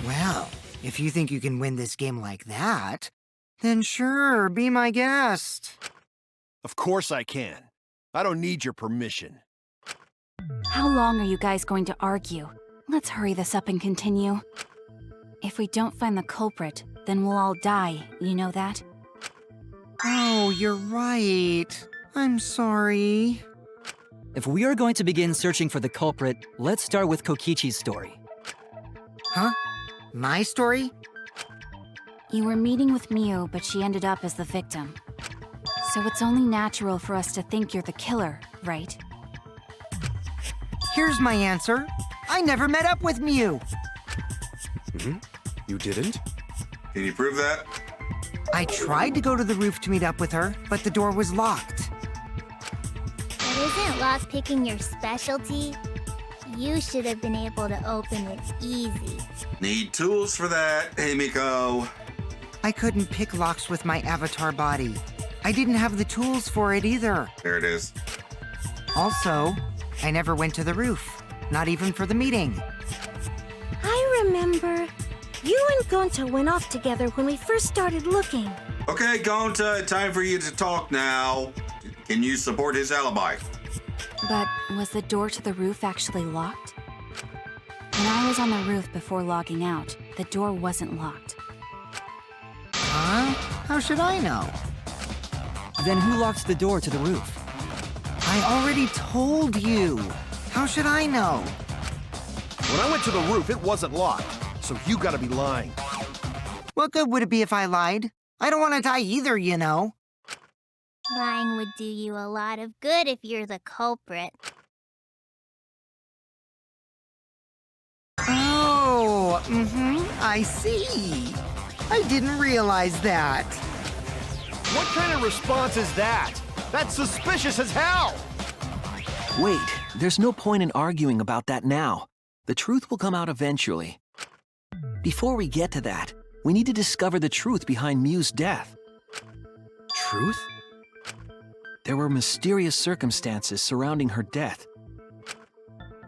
Well, if you think you can win this game like that, then sure, be my guest. Of course I can. I don't need your permission. How long are you guys going to argue? Let's hurry this up and continue. If we don't find the culprit, then we'll all die, you know that? Oh, you're right. I'm sorry. If we are going to begin searching for the culprit, let's start with Kokichi's story. Huh? My story? You were meeting with Miu, but she ended up as the victim. So it's only natural for us to think you're the killer, right? Here's my answer. I never met up with Miu. You didn't? Can you prove that? I tried to go to the roof to meet up with her, but the door was locked. But isn't lockpicking your specialty? You should have been able to open it easy. Need tools for that, Himiko. I couldn't pick locks with my avatar body. I didn't have the tools for it either. There it is. Also, I never went to the roof, not even for the meeting. I remember. You and Gonta went off together when we first started looking. Okay, Gonta, time for you to talk now. Can you support his alibi? But was the door to the roof actually locked? When I was on the roof before logging out, the door wasn't locked. Huh? How should I know? Then who locked the door to the roof? I already told you. How should I know? When I went to the roof, it wasn't locked. So you gotta be lying. What good would it be if I lied? I don't want to die either, you know. Lying would do you a lot of good if you're the culprit. Oh, I see. I didn't realize that. What kind of response is that? That's suspicious as hell! Wait, there's no point in arguing about that now. The truth will come out eventually. Before we get to that, we need to discover the truth behind Miu's death. Truth? There were mysterious circumstances surrounding her death.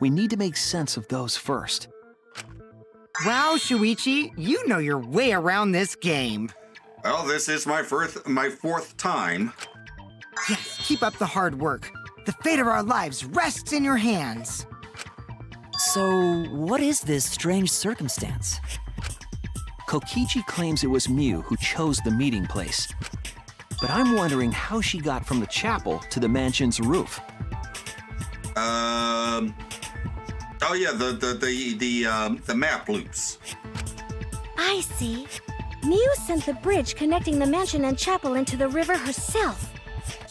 We need to make sense of those first. Wow, Shuichi, you know your way around this game. Well, this is my fourth time. Yes, keep up the hard work. The fate of our lives rests in your hands. So, what is this strange circumstance? Kokichi claims it was Miu who chose the meeting place. But I'm wondering how she got from the chapel to the mansion's roof. Oh yeah, the map loops. I see. Mew sent the bridge connecting the mansion and chapel into the river herself.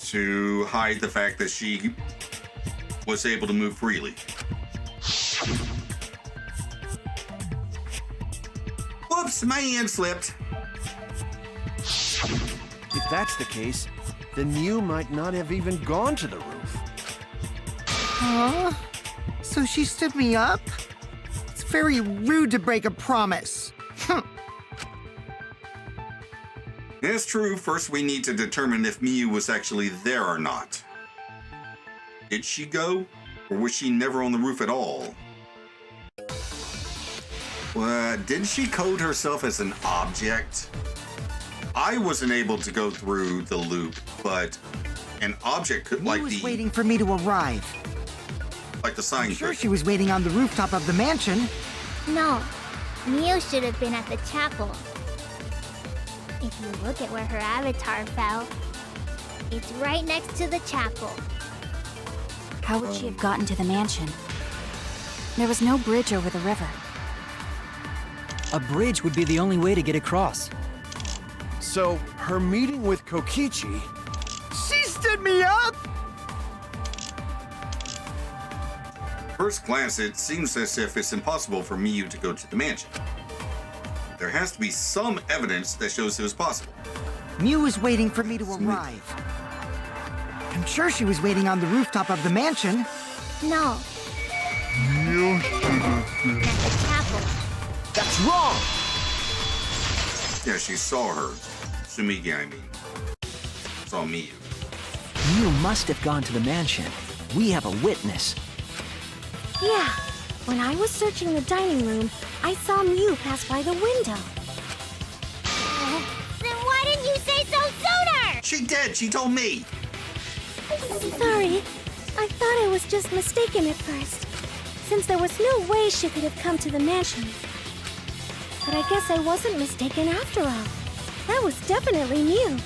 To hide the fact that she was able to move freely. Whoops, my hand slipped. If that's the case, then Mew might not have even gone to the roof. Huh? So she stood me up? It's very rude to break a promise. It's true. First, we need to determine if Mew was actually there or not. Did she go? Or was she never on the roof at all? Didn't she code herself as an object? I wasn't able to go through the loop, but an object could, Mew was waiting for me to arrive. Like the sign. I'm sure she was waiting on the rooftop of the mansion. No, Mew should have been at the chapel. If you look at where her avatar fell, it's right next to the chapel. How would she have gotten to the mansion? There was no bridge over the river. A bridge would be the only way to get across. So, her meeting with Kokichi... She stood me up! First glance, it seems as if it's impossible for Mew to go to the mansion. There has to be some evidence that shows it was possible. Mew was waiting for me to arrive. I'm sure she was waiting on the rooftop of the mansion. No. Mew At the chapel. That's wrong! Yeah, she saw her. Sumigi, I mean. Saw Mew. Mew must have gone to the mansion. We have a witness. Yeah, when I was searching the dining room, I saw Mew pass by the window. Then why didn't you say so sooner? She did. She told me. Sorry, I thought I was just mistaken at first, since there was no way she could have come to the mansion. But I guess I wasn't mistaken after all. That was definitely Mew.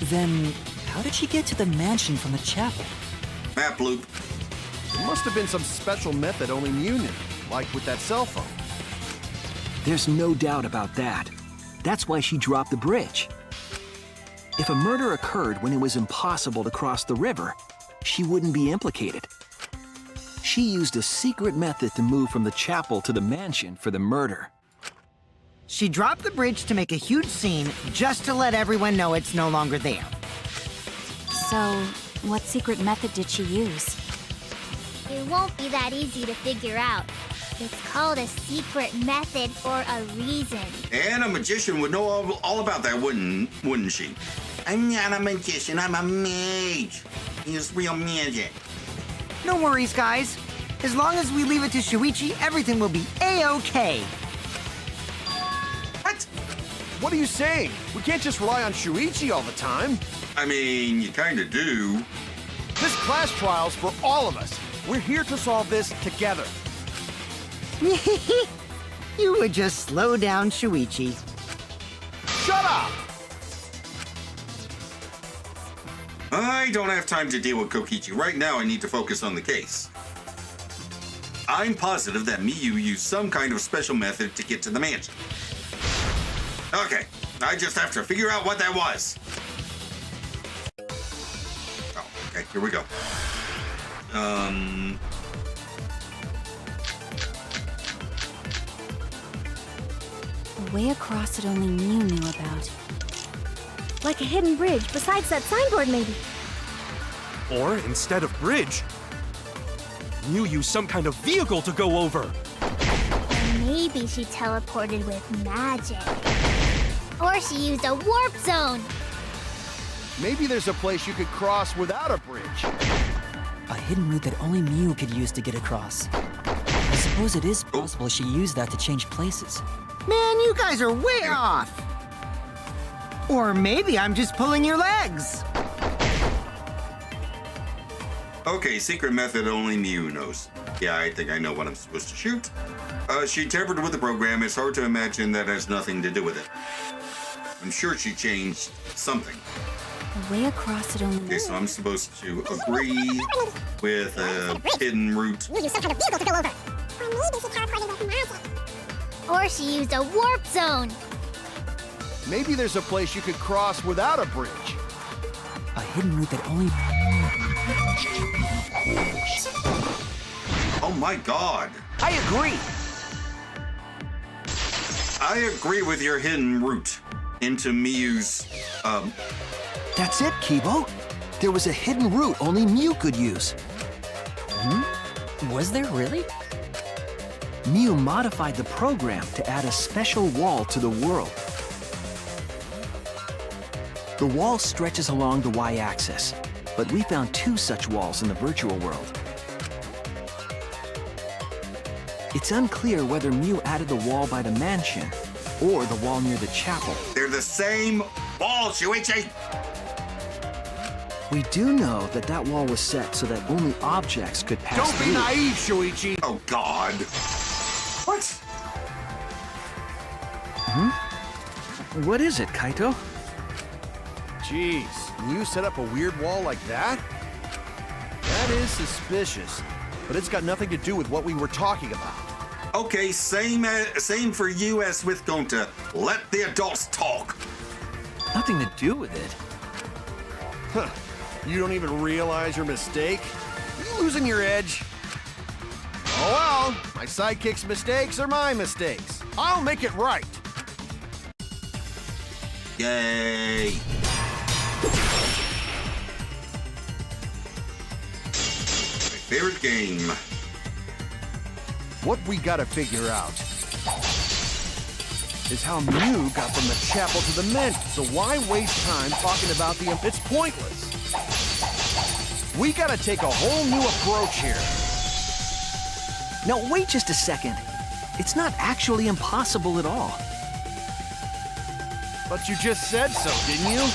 Then, how did she get to the mansion from the chapel? Map loop. There must have been some special method only Mew knew, like with that cell phone. There's no doubt about that. That's why she dropped the bridge. If a murder occurred when it was impossible to cross the river, she wouldn't be implicated. She used a secret method to move from the chapel to the mansion for the murder. She dropped the bridge to make a huge scene, just to let everyone know it's no longer there. So, what secret method did she use? It won't be that easy to figure out. It's called a secret method for a reason. And a magician would know all about that, wouldn't she? I'm not a magician, I'm a mage. It's real magic. No worries, guys. As long as we leave it to Shuichi, everything will be A-OK. What? What are you saying? We can't just rely on Shuichi all the time. I mean, you kind of do. This class trial's for all of us. We're here to solve this together. You would just slow down Shuichi. Shut up! I don't have time to deal with Kokichi. Right now, I need to focus on the case. I'm positive that Miyu used some kind of special method to get to the mansion. Okay, I just have to figure out what that was. Oh, okay, here we go. A way across that only Mew knew about. Like a hidden bridge besides that signboard, maybe. Or instead of bridge, Mew used some kind of vehicle to go over. Maybe she teleported with magic. Or she used a warp zone. Maybe there's a place you could cross without a bridge. A hidden route that only Mew could use to get across. I suppose it is possible she used that to change places. Man, you guys are way off. Or maybe I'm just pulling your legs. Okay, secret method only Mew knows. Yeah, I think I know what I'm supposed to shoot. She tampered with the program. It's hard to imagine that has nothing to do with it. I'm sure she changed something. The way across it only... Okay, so I'm supposed to agree with a hidden route. You use some kind of vehicle to go over. Or maybe she teleported with magic. Or she used a warp zone. Maybe there's a place you could cross without a bridge. A hidden route that only... Oh my god. I agree. I agree with your hidden route into Miyu's, That's it, Kibo. There was a hidden route only Mew could use. Was there really? Mew modified the program to add a special wall to the world. The wall stretches along the y-axis, but we found 2 such walls in the virtual world. It's unclear whether Mew added the wall by the mansion or the wall near the chapel. they're the same wall, Shuichi! We do know that that wall was set so that only objects could pass Don't through. be naive, Shuichi. Oh god. What? What is it, Kaito? Jeez, you set up a weird wall like that? That is suspicious, but it's got nothing to do with what we were talking about. Okay, same for you as with Gonta. Let the adults talk. Nothing to do with it. Huh. You don't even realize your mistake? You losing your edge? Oh well, my sidekick's mistakes are my mistakes. I'll make it right. Yay. My favorite game. What we gotta figure out is how Mew got from the chapel to the mansion. So why waste time talking about the... It's pointless. We gotta take a whole new approach here. Now, wait just a second. It's not actually impossible at all. But you just said so, didn't you?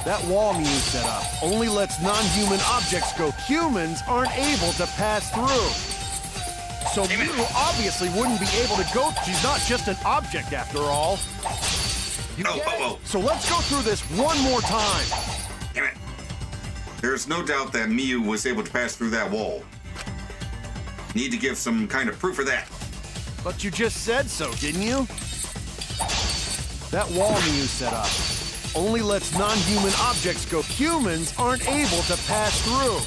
That wall Mew set up only lets non-human objects go. Humans aren't able to pass through. So Mew obviously wouldn't be able to go. She's not just an object after all. You get it? So let's go through this one more time. Damn it. There's no doubt that Mew was able to pass through that wall. Need to give some kind of proof of that. But you just said so, didn't you? That wall Mew set up only lets non-human objects go. Humans aren't able to pass through.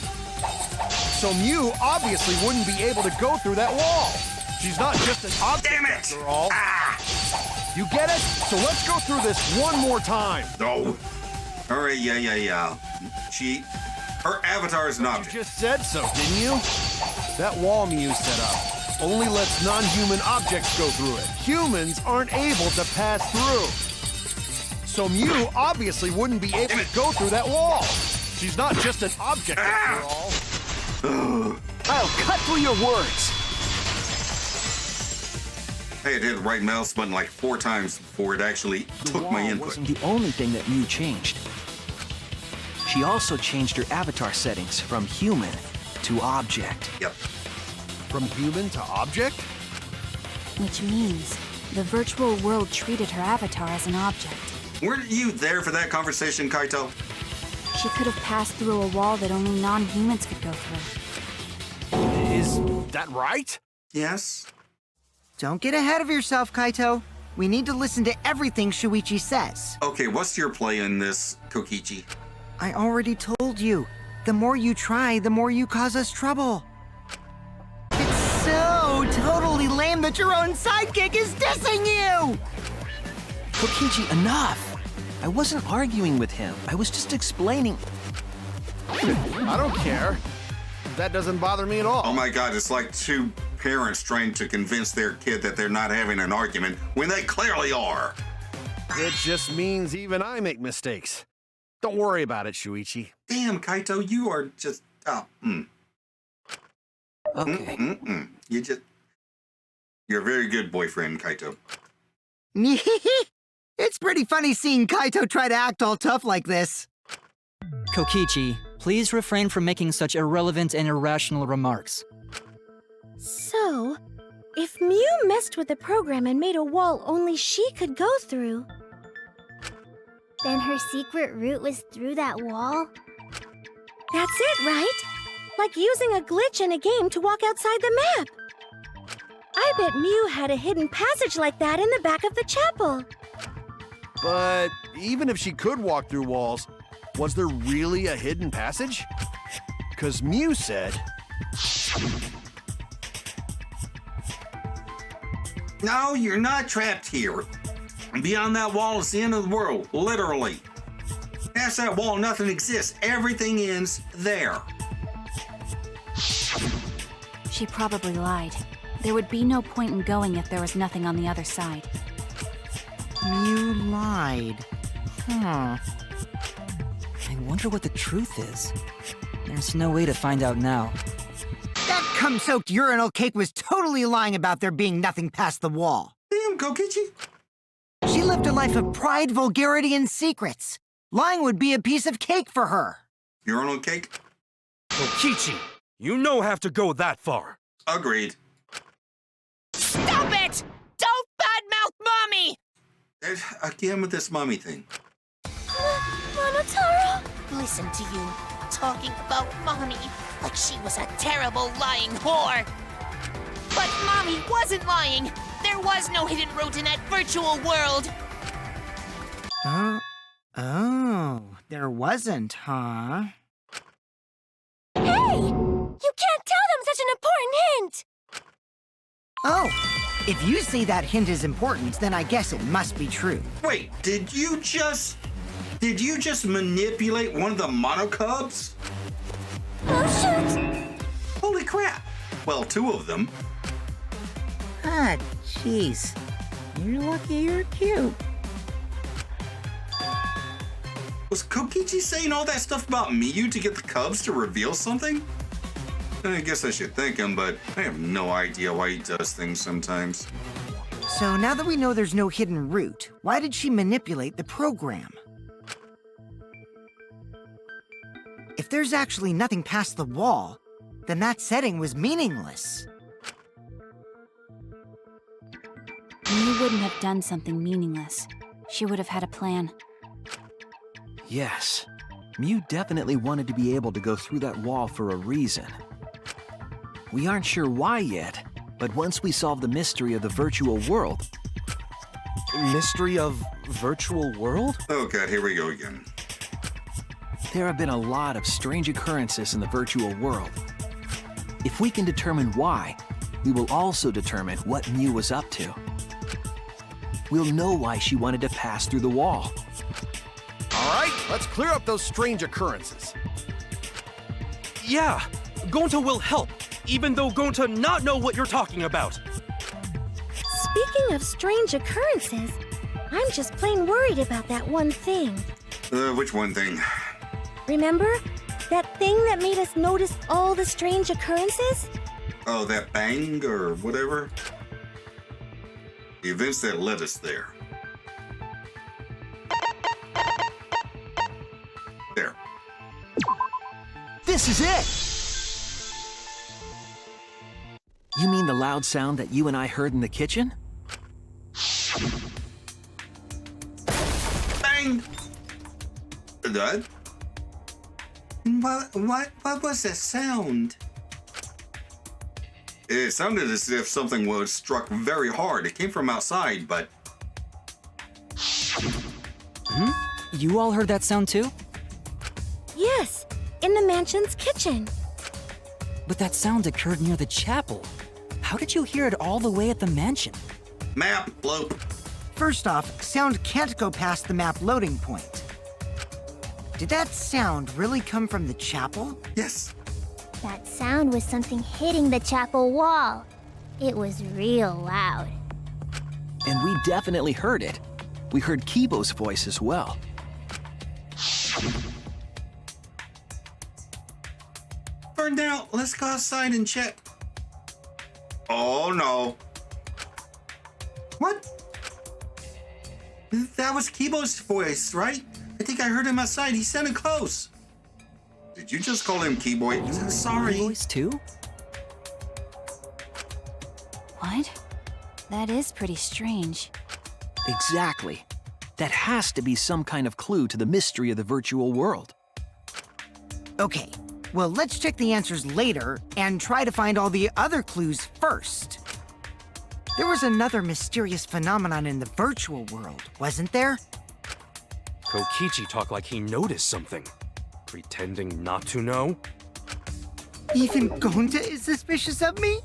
So Mew obviously wouldn't be able to go through that wall. She's not just an object after all. You get it? So let's go through this one more time. No. All right, yeah. Her avatar is an object. You just said so, didn't you? That wall Mew set up only lets non-human objects go through it. Humans aren't able to pass through. So Mew obviously wouldn't be able to go through that wall. She's not just an object after all. I'll cut through your words. I had to hit the right mouse button like 4 times before it actually took my input. Wasn't the only thing that Mew changed. She also changed her avatar settings from human to object. Yep. From human to object? Which means the virtual world treated her avatar as an object. Weren't you there for that conversation, Kaito? She could have passed through a wall that only non-humans could go through. Is that right? Yes. Don't get ahead of yourself, Kaito. We need to listen to everything Shuichi says. Okay, what's your play in this, Kokichi? I already told you. The more you try, the more you cause us trouble. It's so totally lame that your own sidekick is dissing you! Kokichi, enough! I wasn't arguing with him. I was just explaining. I don't care. That doesn't bother me at all. Oh my god, it's like 2 parents trying to convince their kid that they're not having an argument when they clearly are. It just means even I make mistakes. Don't worry about it, Shuichi. Damn, Kaito, you are just... Okay. You're a very good boyfriend, Kaito. It's pretty funny seeing Kaito try to act all tough like this. Kokichi, please refrain from making such irrelevant and irrational remarks. So, if Mew messed with the program and made a wall only she could go through, Then her secret route was through that wall? That's it, right? Like using a glitch in a game to walk outside the map. I bet Mew had a hidden passage like that in the back of the chapel. But even if she could walk through walls, was there really a hidden passage? Because Mew said... No, you're not trapped here. Beyond that wall is the end of the world, literally. Past that wall, nothing exists. Everything ends there. She probably lied. There would be no point in going if there was nothing on the other side. You lied. Huh. I wonder what the truth is. There's no way to find out now. That cum-soaked urinal cake was totally lying about there being nothing past the wall. Damn, Kokichi. She lived a life of pride, vulgarity, and secrets. Lying would be a piece of cake for her. Urinal cake? Kokichi, you no have to go that far. Agreed. Stop it! Don't badmouth Mommy! Again with this mommy thing. Monotaro? Listen to you, talking about Mommy like she was a terrible lying whore. But Mommy wasn't lying. There was no hidden route in that virtual world. Oh, there wasn't, huh? Hey! You can't tell them such an important hint! Oh, if you say that hint is important, then I guess it must be true. Wait, did you just manipulate one of the Monokubs? Oh, shoot! Holy crap. Well, two of them. Ah, jeez. You're lucky you're cute. Was Kokichi saying all that stuff about Miyu to get the Cubs to reveal something? I guess I should thank him, but I have no idea why he does things sometimes. So now that we know there's no hidden route, why did she manipulate the program? If there's actually nothing past the wall, then that setting was meaningless. Mew wouldn't have done something meaningless. She would have had a plan. Yes, Mew definitely wanted to be able to go through that wall for a reason. We aren't sure why yet, but once we solve the mystery of the virtual world... Mystery of virtual world? Oh god, here we go again. There have been a lot of strange occurrences in the virtual world. If we can determine why, we will also determine what Mew was up to. We'll know why she wanted to pass through the wall. All right, let's clear up those strange occurrences. Yeah, Gonta will help, even though Gonta not know what you're talking about. Speaking of strange occurrences, I'm just plain worried about that one thing. Which one thing? Remember? That thing that made us notice all the strange occurrences? Oh, that bang or whatever? The events that led us there. There. This is it! You mean the loud sound that you and I heard in the kitchen? Bang! That? What was that sound? It sounded as if something was struck very hard. It came from outside, but... You all heard that sound too? Yes, in the mansion's kitchen. But that sound occurred near the chapel. How did you hear it all the way at the mansion? Map, bloop. First off, sound can't go past the map loading point. Did that sound really come from the chapel? Yes. That sound was something hitting the chapel wall. It was real loud. And we definitely heard it. We heard Kibo's voice as well. For now, let's go outside and check. Oh no. What? That was Kibo's voice, right? I think I heard him outside. He sounded close. Did you just call him Keyboy? Sorry. Voice too? What? That is pretty strange. Exactly. That has to be some kind of clue to the mystery of the virtual world. Okay, well, let's check the answers later and try to find all the other clues first. There was another mysterious phenomenon in the virtual world, wasn't there? Kokichi talked like he noticed something. Pretending not to know? Even Gonta is suspicious of me?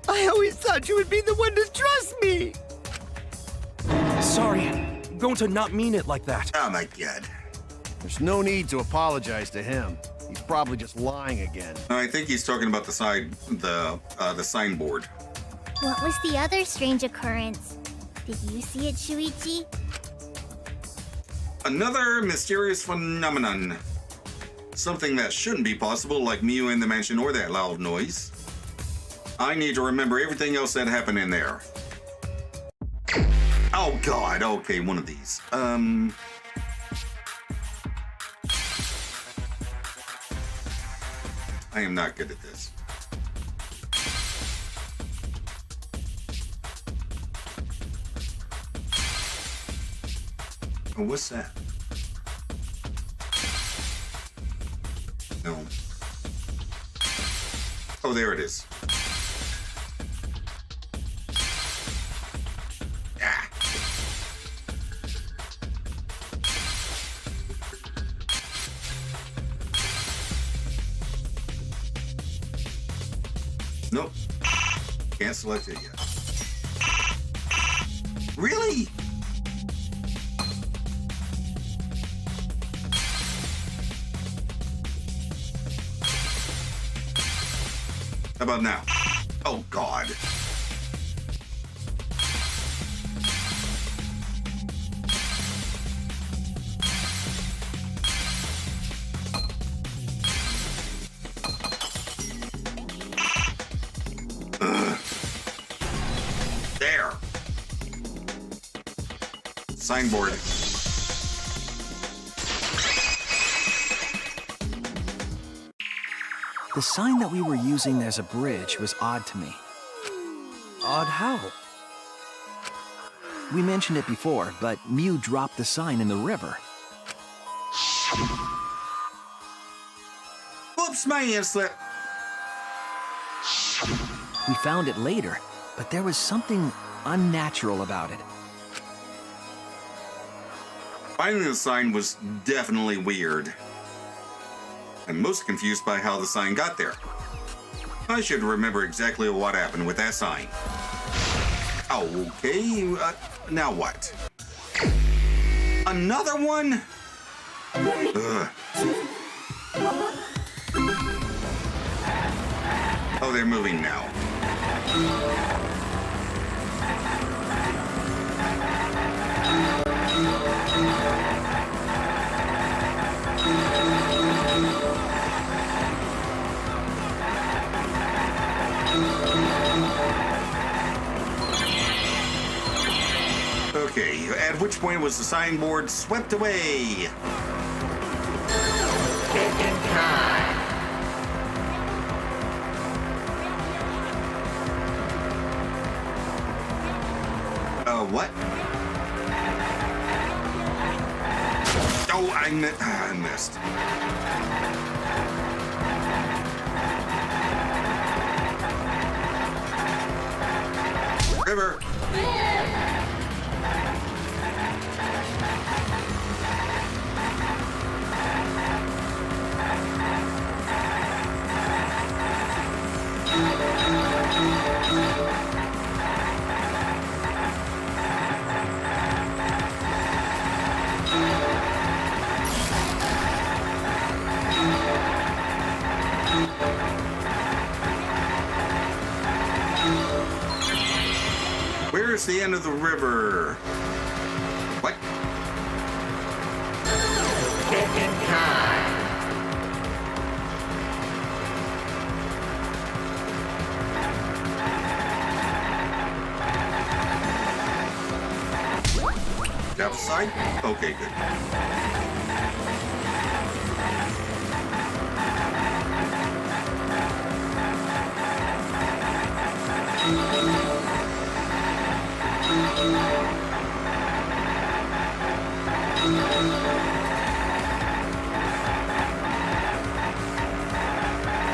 I always thought you would be the one to trust me! Sorry, I'm going to not mean it like that. Oh my god. There's no need to apologize to him. He's probably just lying again. I think he's talking about the signboard. What was the other strange occurrence? Did you see it, Shuichi? Another mysterious phenomenon. Something that shouldn't be possible, like Miu in the mansion or that loud noise. I need to remember everything else that happened in there. Oh god, okay, one of these. I am not good at this. Oh, what's that? No. Oh, there it is. Ah. Nope. Can't select it yet. Really? How about now? Oh, God. Ugh. There. Signboard. The sign that we were using as a bridge was odd to me. Odd how? We mentioned it before, but Miu dropped the sign in the river. Oops, my hand slipped. We found it later, but there was something unnatural about it. Finding the sign was definitely weird. I'm most confused by how the sign got there. I should remember exactly what happened with that sign. Okay, now what? Another one? Ugh. Oh, they're moving now. Okay, at which point was the signboard swept away? What? Oh, I missed. River. Where's the end of the river? What? Outside? Okay, good.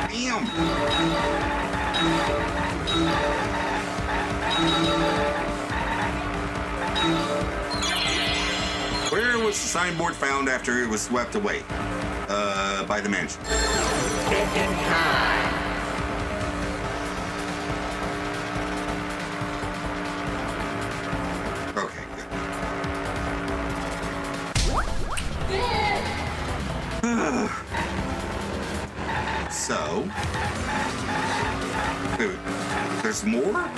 Damn! Where was the signboard found after it was swept away? By the mansion. Okay, good. So, wait, there's more?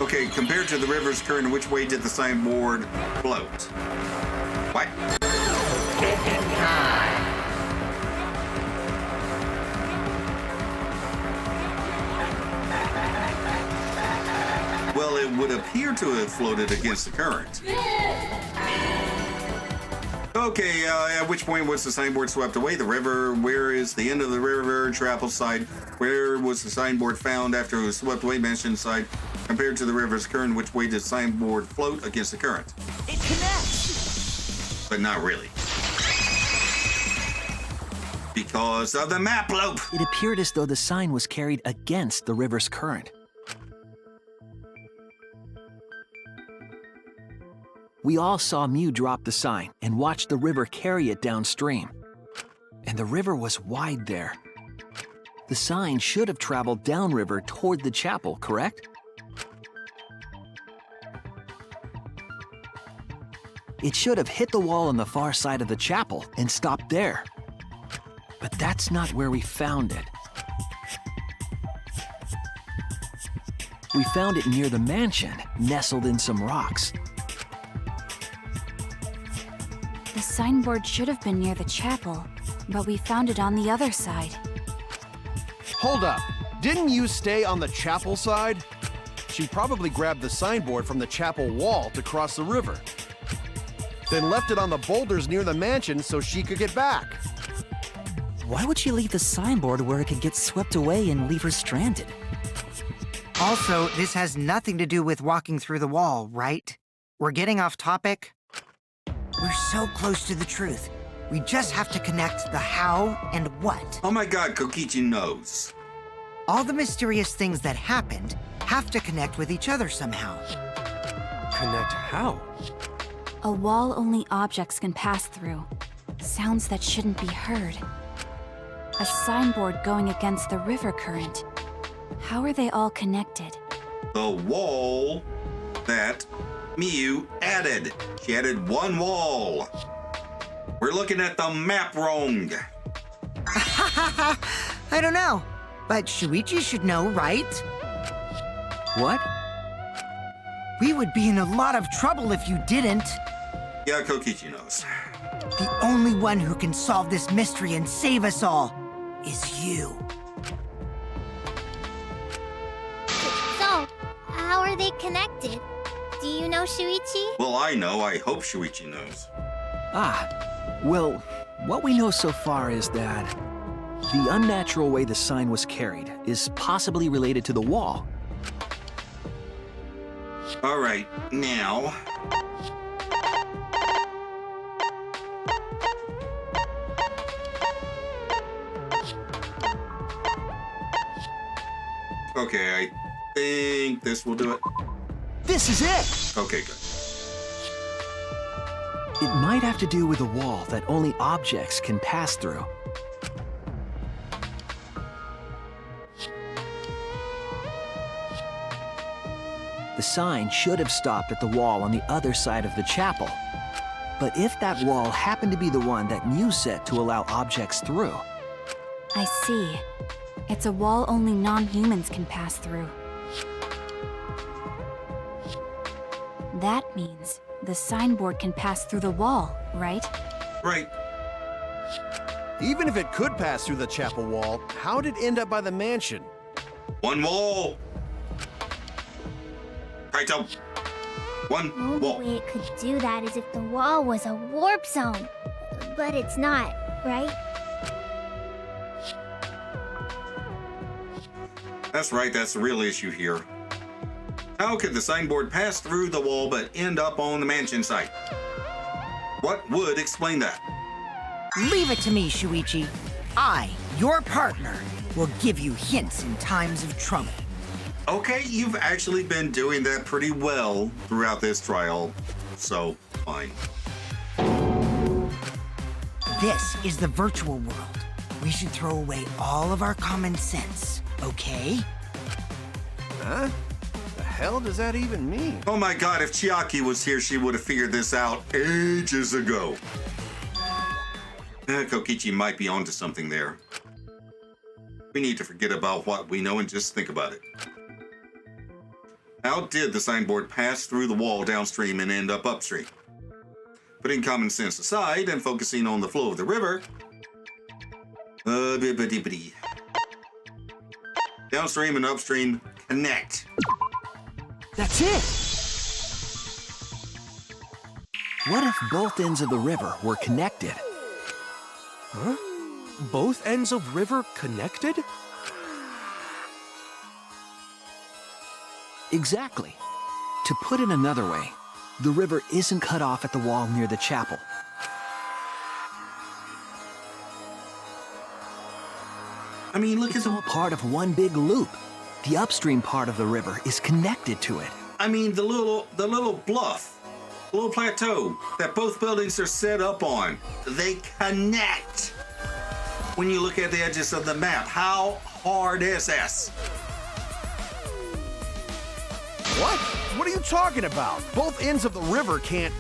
Okay, compared to the river's current, which way did the signboard float? What? Well, it would appear to have floated against the current. Okay, at which point was the signboard swept away? The river, where is the end of the river? Chapel side. Where was the signboard found after it was swept away? Mansion side. Compared to the river's current, which way did the signboard float against the current? It connects! But not really. Because of the map loop! It appeared as though the sign was carried against the river's current. We all saw Mew drop the sign and watch the river carry it downstream. And the river was wide there. The sign should have traveled downriver toward the chapel, correct? It should have hit the wall on the far side of the chapel and stopped there. But that's not where we found it. We found it near the mansion, nestled in some rocks. The signboard should have been near the chapel, but we found it on the other side. Hold up. Didn't you stay on the chapel side? She probably grabbed the signboard from the chapel wall to cross the river. Then left it on the boulders near the mansion so she could get back. Why would she leave the signboard where it could get swept away and leave her stranded? Also, this has nothing to do with walking through the wall, right? We're getting off topic. We're so close to the truth. We just have to connect the how and what. Oh my god, Kokichi knows. All the mysterious things that happened have to connect with each other somehow. Connect how? A wall only objects can pass through. Sounds that shouldn't be heard. A signboard going against the river current. How are they all connected? The wall that Mew added. She added one wall. We're looking at the map wrong. I don't know, but Shuichi should know, right? What? We would be in a lot of trouble if you didn't. Yeah, Kokichi knows. The only one who can solve this mystery and save us all is you. So, how are they connected? Do you know, Shuichi? Well, I know. I hope Shuichi knows. Well, what we know so far is that the unnatural way the sign was carried is possibly related to the wall. All right, now... Okay, I think this will do it. This is it! Okay, good. It might have to do with a wall that only objects can pass through. The sign should have stopped at the wall on the other side of the chapel. But if that wall happened to be the one that Mew set to allow objects through... I see. It's a wall only non-humans can pass through. That means the signboard can pass through the wall, right? Right. Even if it could pass through the chapel wall, how'd it end up by the mansion? One wall. Kaito. One The only wall. way it could do that is if the wall was a warp zone. But it's not, right? That's right, that's the real issue here. How could the signboard pass through the wall but end up on the mansion site? What would explain that? Leave it to me, Shuichi. I, your partner, will give you hints in times of trouble. Okay, you've actually been doing that pretty well throughout this trial, so fine. This is the virtual world. We should throw away all of our common sense, okay? Huh? The hell does that even mean? Oh my god, if Chiaki was here, she would have figured this out ages ago. Kokichi might be onto something there. We need to forget about what we know and just think about it. How did the signboard pass through the wall downstream and end up upstream? Putting common sense aside and focusing on the flow of the river. Downstream and upstream connect. That's it! What if both ends of the river were connected? Huh? Both ends of river connected? Exactly. To put it another way, the river isn't cut off at the wall near the chapel. I mean, look at It's all part of one big loop. The upstream part of the river is connected to it. I mean, the little bluff, the little plateau that both buildings are set up on, they connect. When you look at the edges of the map, how hard is this? What? What are you talking about? Both ends of the river can't...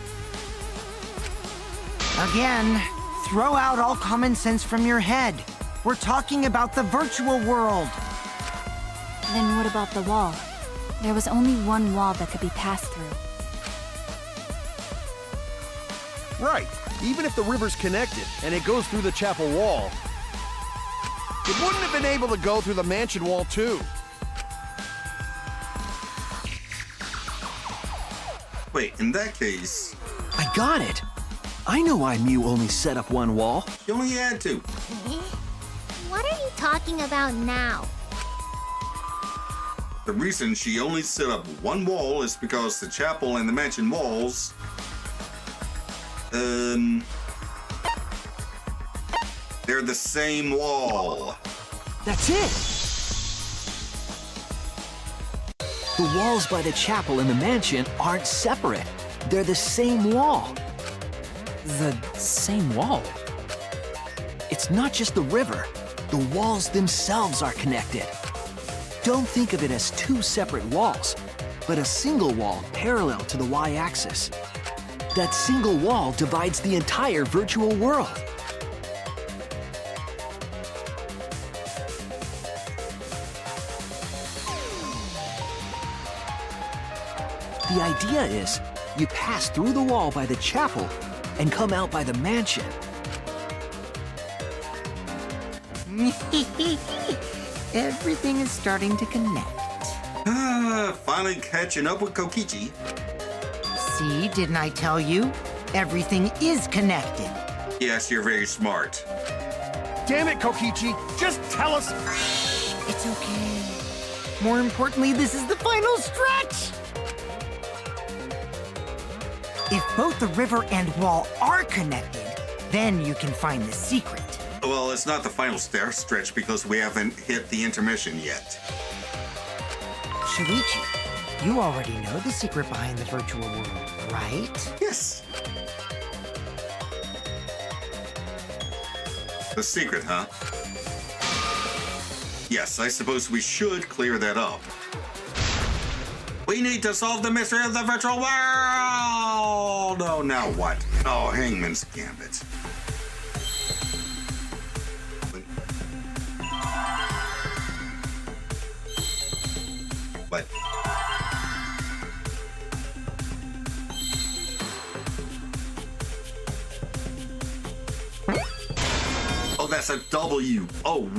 Again, throw out all common sense from your head. We're talking about the virtual world. Then what about the wall? There was only one wall that could be passed through. Right. Even if the river's connected and it goes through the chapel wall, it wouldn't have been able to go through the mansion wall too. Wait, in that case, I got it! I know why Mew only set up one wall. you only had to. What are you talking about now? The reason she only set up one wall is because the chapel and the mansion walls, they're the same wall. That's it! The walls by the chapel and the mansion aren't separate. They're the same wall. The same wall? It's not just the river. The walls themselves are connected. Don't think of it as two separate walls, but a single wall parallel to the y-axis. That single wall divides the entire virtual world. The idea is, you pass through the wall by the chapel and come out by the mansion. Everything is starting to connect. Finally catching up with Kokichi. See, didn't I tell you? Everything is connected. Yes, you're very smart. Damn it, Kokichi! Just tell us... It's okay. More importantly, this is the final stretch! If both the river and wall are connected, then you can find the secret. Well, it's not the final stretch because we haven't hit the intermission yet. Shuichi, you already know the secret behind the virtual world, right? Yes. The secret, huh? Yes, I suppose we should clear that up. We need to solve the mystery of the virtual world! Oh, now what? Oh, Hangman's Gambit. What? Oh, that's a W. Oh,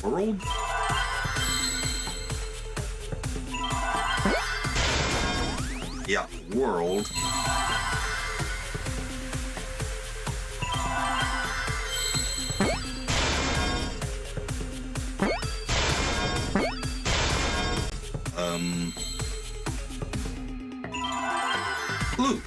world? Yeah, world. Loop.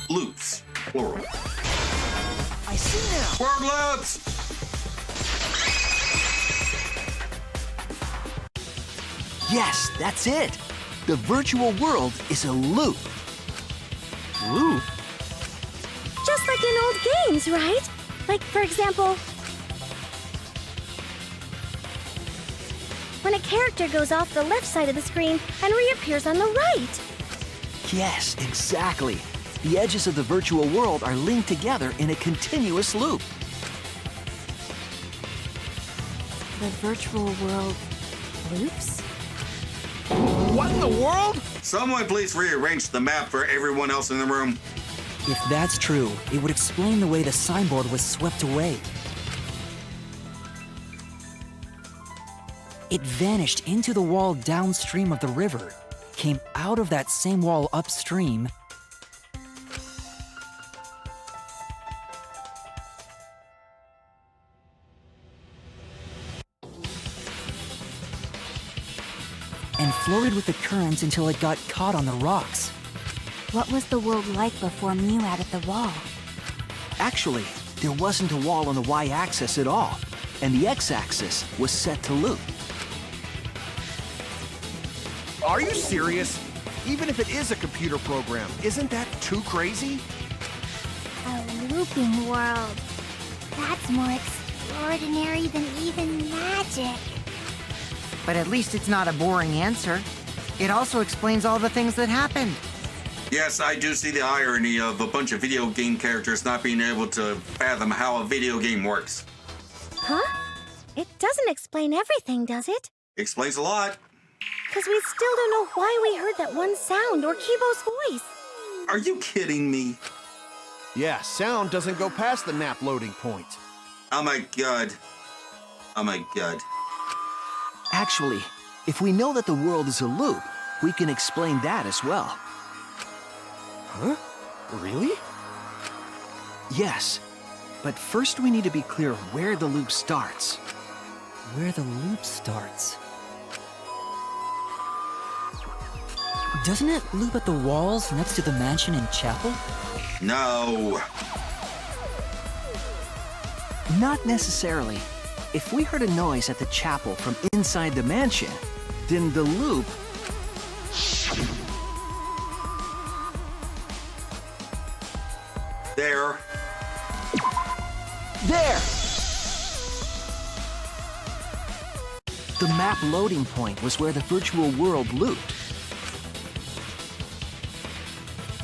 Loops, plural. I see now. Word loops! Yes, that's it. The virtual world is a loop. Loop? Just like in old games, right? Like, for example, when a character goes off the left side of the screen and reappears on the right. Yes, exactly. The edges of the virtual world are linked together in a continuous loop. The virtual world loops? What in the world? Someone please rearrange the map for everyone else in the room. If that's true, it would explain the way the signboard was swept away. It vanished into the wall downstream of the river, came out of that same wall upstream, and floated with the current until it got caught on the rocks. What was the world like before Mew added the wall? Actually, there wasn't a wall on the y-axis at all, and the x-axis was set to loop. Are you serious? Even if it is a computer program, isn't that too crazy? A looping world. That's more extraordinary than even magic. But at least it's not a boring answer. It also explains all the things that happened. Yes, I do see the irony of a bunch of video game characters not being able to fathom how a video game works. Huh? It doesn't explain everything, does it? Explains a lot. Because we still don't know why we heard that one sound or Kibo's voice. Are you kidding me? Yeah, sound doesn't go past the map loading point. Oh my god. Oh my god. Actually, if we know that the world is a loop, we can explain that as well. Huh? Really? Yes, but first we need to be clear where the loop starts. Where the loop starts. Doesn't it loop at the walls next to the mansion and chapel? No. Not necessarily. If we heard a noise at the chapel from inside the mansion, then the loop... There. There! The map loading point was where the virtual world looped.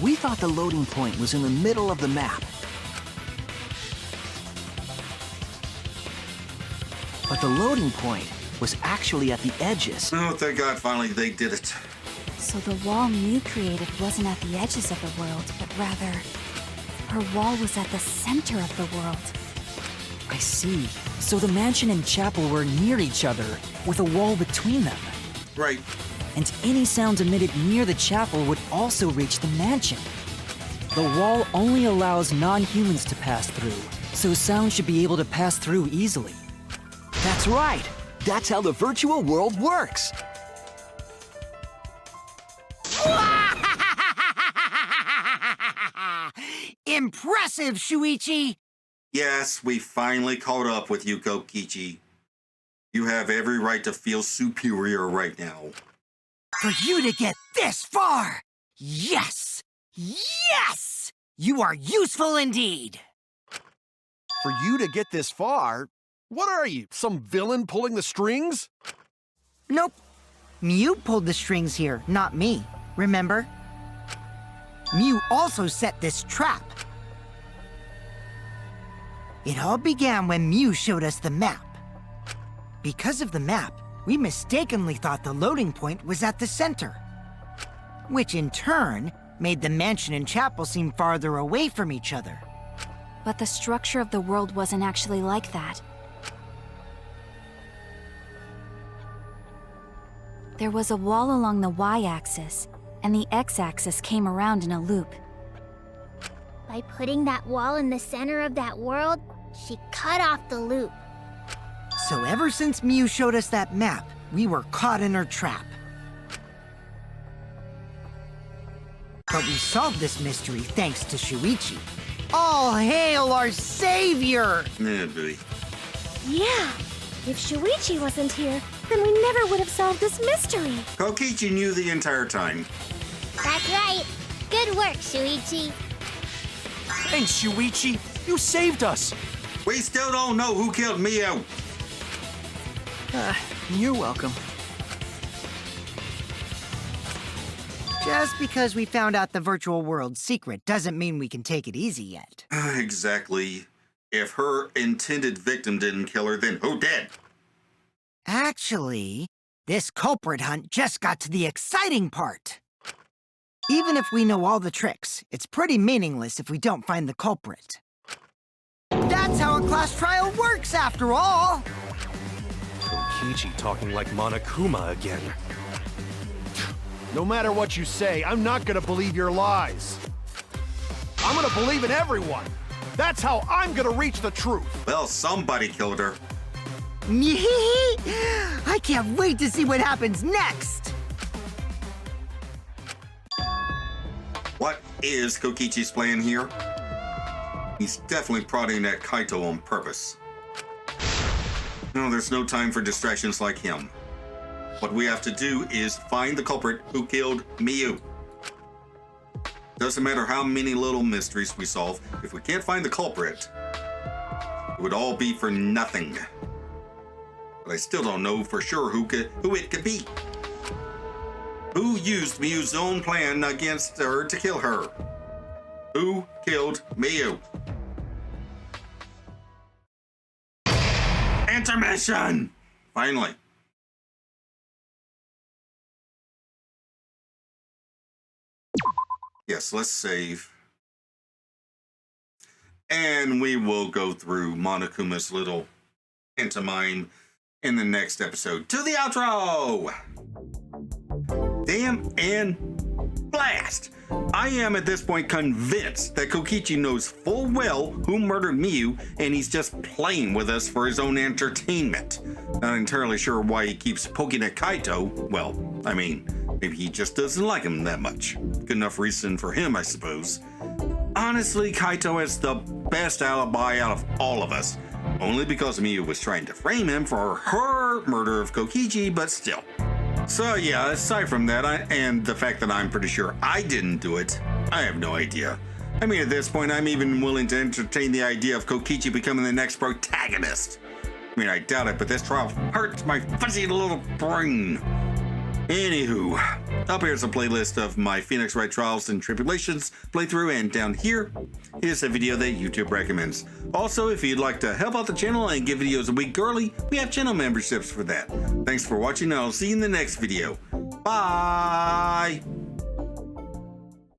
We thought the loading point was in the middle of the map. But the loading point was actually at the edges. Oh, thank God, finally they did it. So the wall Mew created wasn't at the edges of the world, but rather, her wall was at the center of the world. I see. So the mansion and chapel were near each other, with a wall between them. Right. And any sound emitted near the chapel would also reach the mansion. The wall only allows non-humans to pass through, so sound should be able to pass through easily. That's right! That's how the virtual world works! Impressive, Shuichi! Yes, we finally caught up with you, Kokichi. You have every right to feel superior right now. For you to get this far! Yes! Yes! You are useful indeed! For you to get this far? What are you, some villain pulling the strings? Nope. Mew pulled the strings here, not me. Remember? Mew also set this trap. It all began when Mew showed us the map. Because of the map, we mistakenly thought the loading point was at the center. Which in turn Made the mansion and chapel seem farther away from each other. But the structure of the world wasn't actually like that. There was a wall along the y-axis, and the x-axis came around in a loop. By putting that wall in the center of that world, she cut off the loop. So ever since Miu showed us that map, we were caught in her trap. But we solved this mystery thanks to Shuichi. All hail our savior! Yeah, boy. Yeah, if Shuichi wasn't here, then we never would have solved this mystery. Kokichi knew the entire time. That's right. Good work, Shuichi. Thanks, Shuichi. You saved us. We still don't know who killed Miu. You're welcome. Just because we found out the virtual world's secret doesn't mean we can take it easy yet. Exactly. If her intended victim didn't kill her, then who did? Actually, this culprit hunt just got to the exciting part. Even if we know all the tricks, it's pretty meaningless if we don't find the culprit. That's how a class trial works, after all! Kokichi talking like Monokuma again. No matter what you say, I'm not gonna believe your lies. I'm gonna believe in everyone. That's how I'm gonna reach the truth. Well, somebody killed her. I can't wait to see what happens next! What is Kokichi's plan here? He's definitely prodding at Kaito on purpose. No, there's no time for distractions like him. What we have to do is find the culprit who killed Miu. Doesn't matter how many little mysteries we solve, if we can't find the culprit, it would all be for nothing. But I still don't know for sure who it could be. Who used Miu's own plan against her to kill her? Who killed Miu? Intermission! Finally. Yes, let's save. And we will go through Monokuma's little pantomime in the next episode. To the outro! Damn and blast! I am at this point convinced that Kokichi knows full well who murdered Miu, and he's just playing with us for his own entertainment. Not entirely sure why he keeps poking at Kaito. Well, I mean, maybe he just doesn't like him that much. Good enough reason for him, I suppose. Honestly, Kaito has the best alibi out of all of us. Only because Miu was trying to frame him for her murder of Kokichi, but still. So yeah, aside from that, and the fact that I'm pretty sure I didn't do it, I have no idea. I mean, at this point, I'm even willing to entertain the idea of Kokichi becoming the next protagonist. I mean, I doubt it, but this trial hurts my fuzzy little brain. Anywho, up here's a playlist of my Phoenix Wright Trials and Tribulations playthrough, and down here is a video that YouTube recommends. Also, if you'd like to help out the channel and get videos a week early, we have channel memberships for that. Thanks for watching, and I'll see you in the next video. Bye!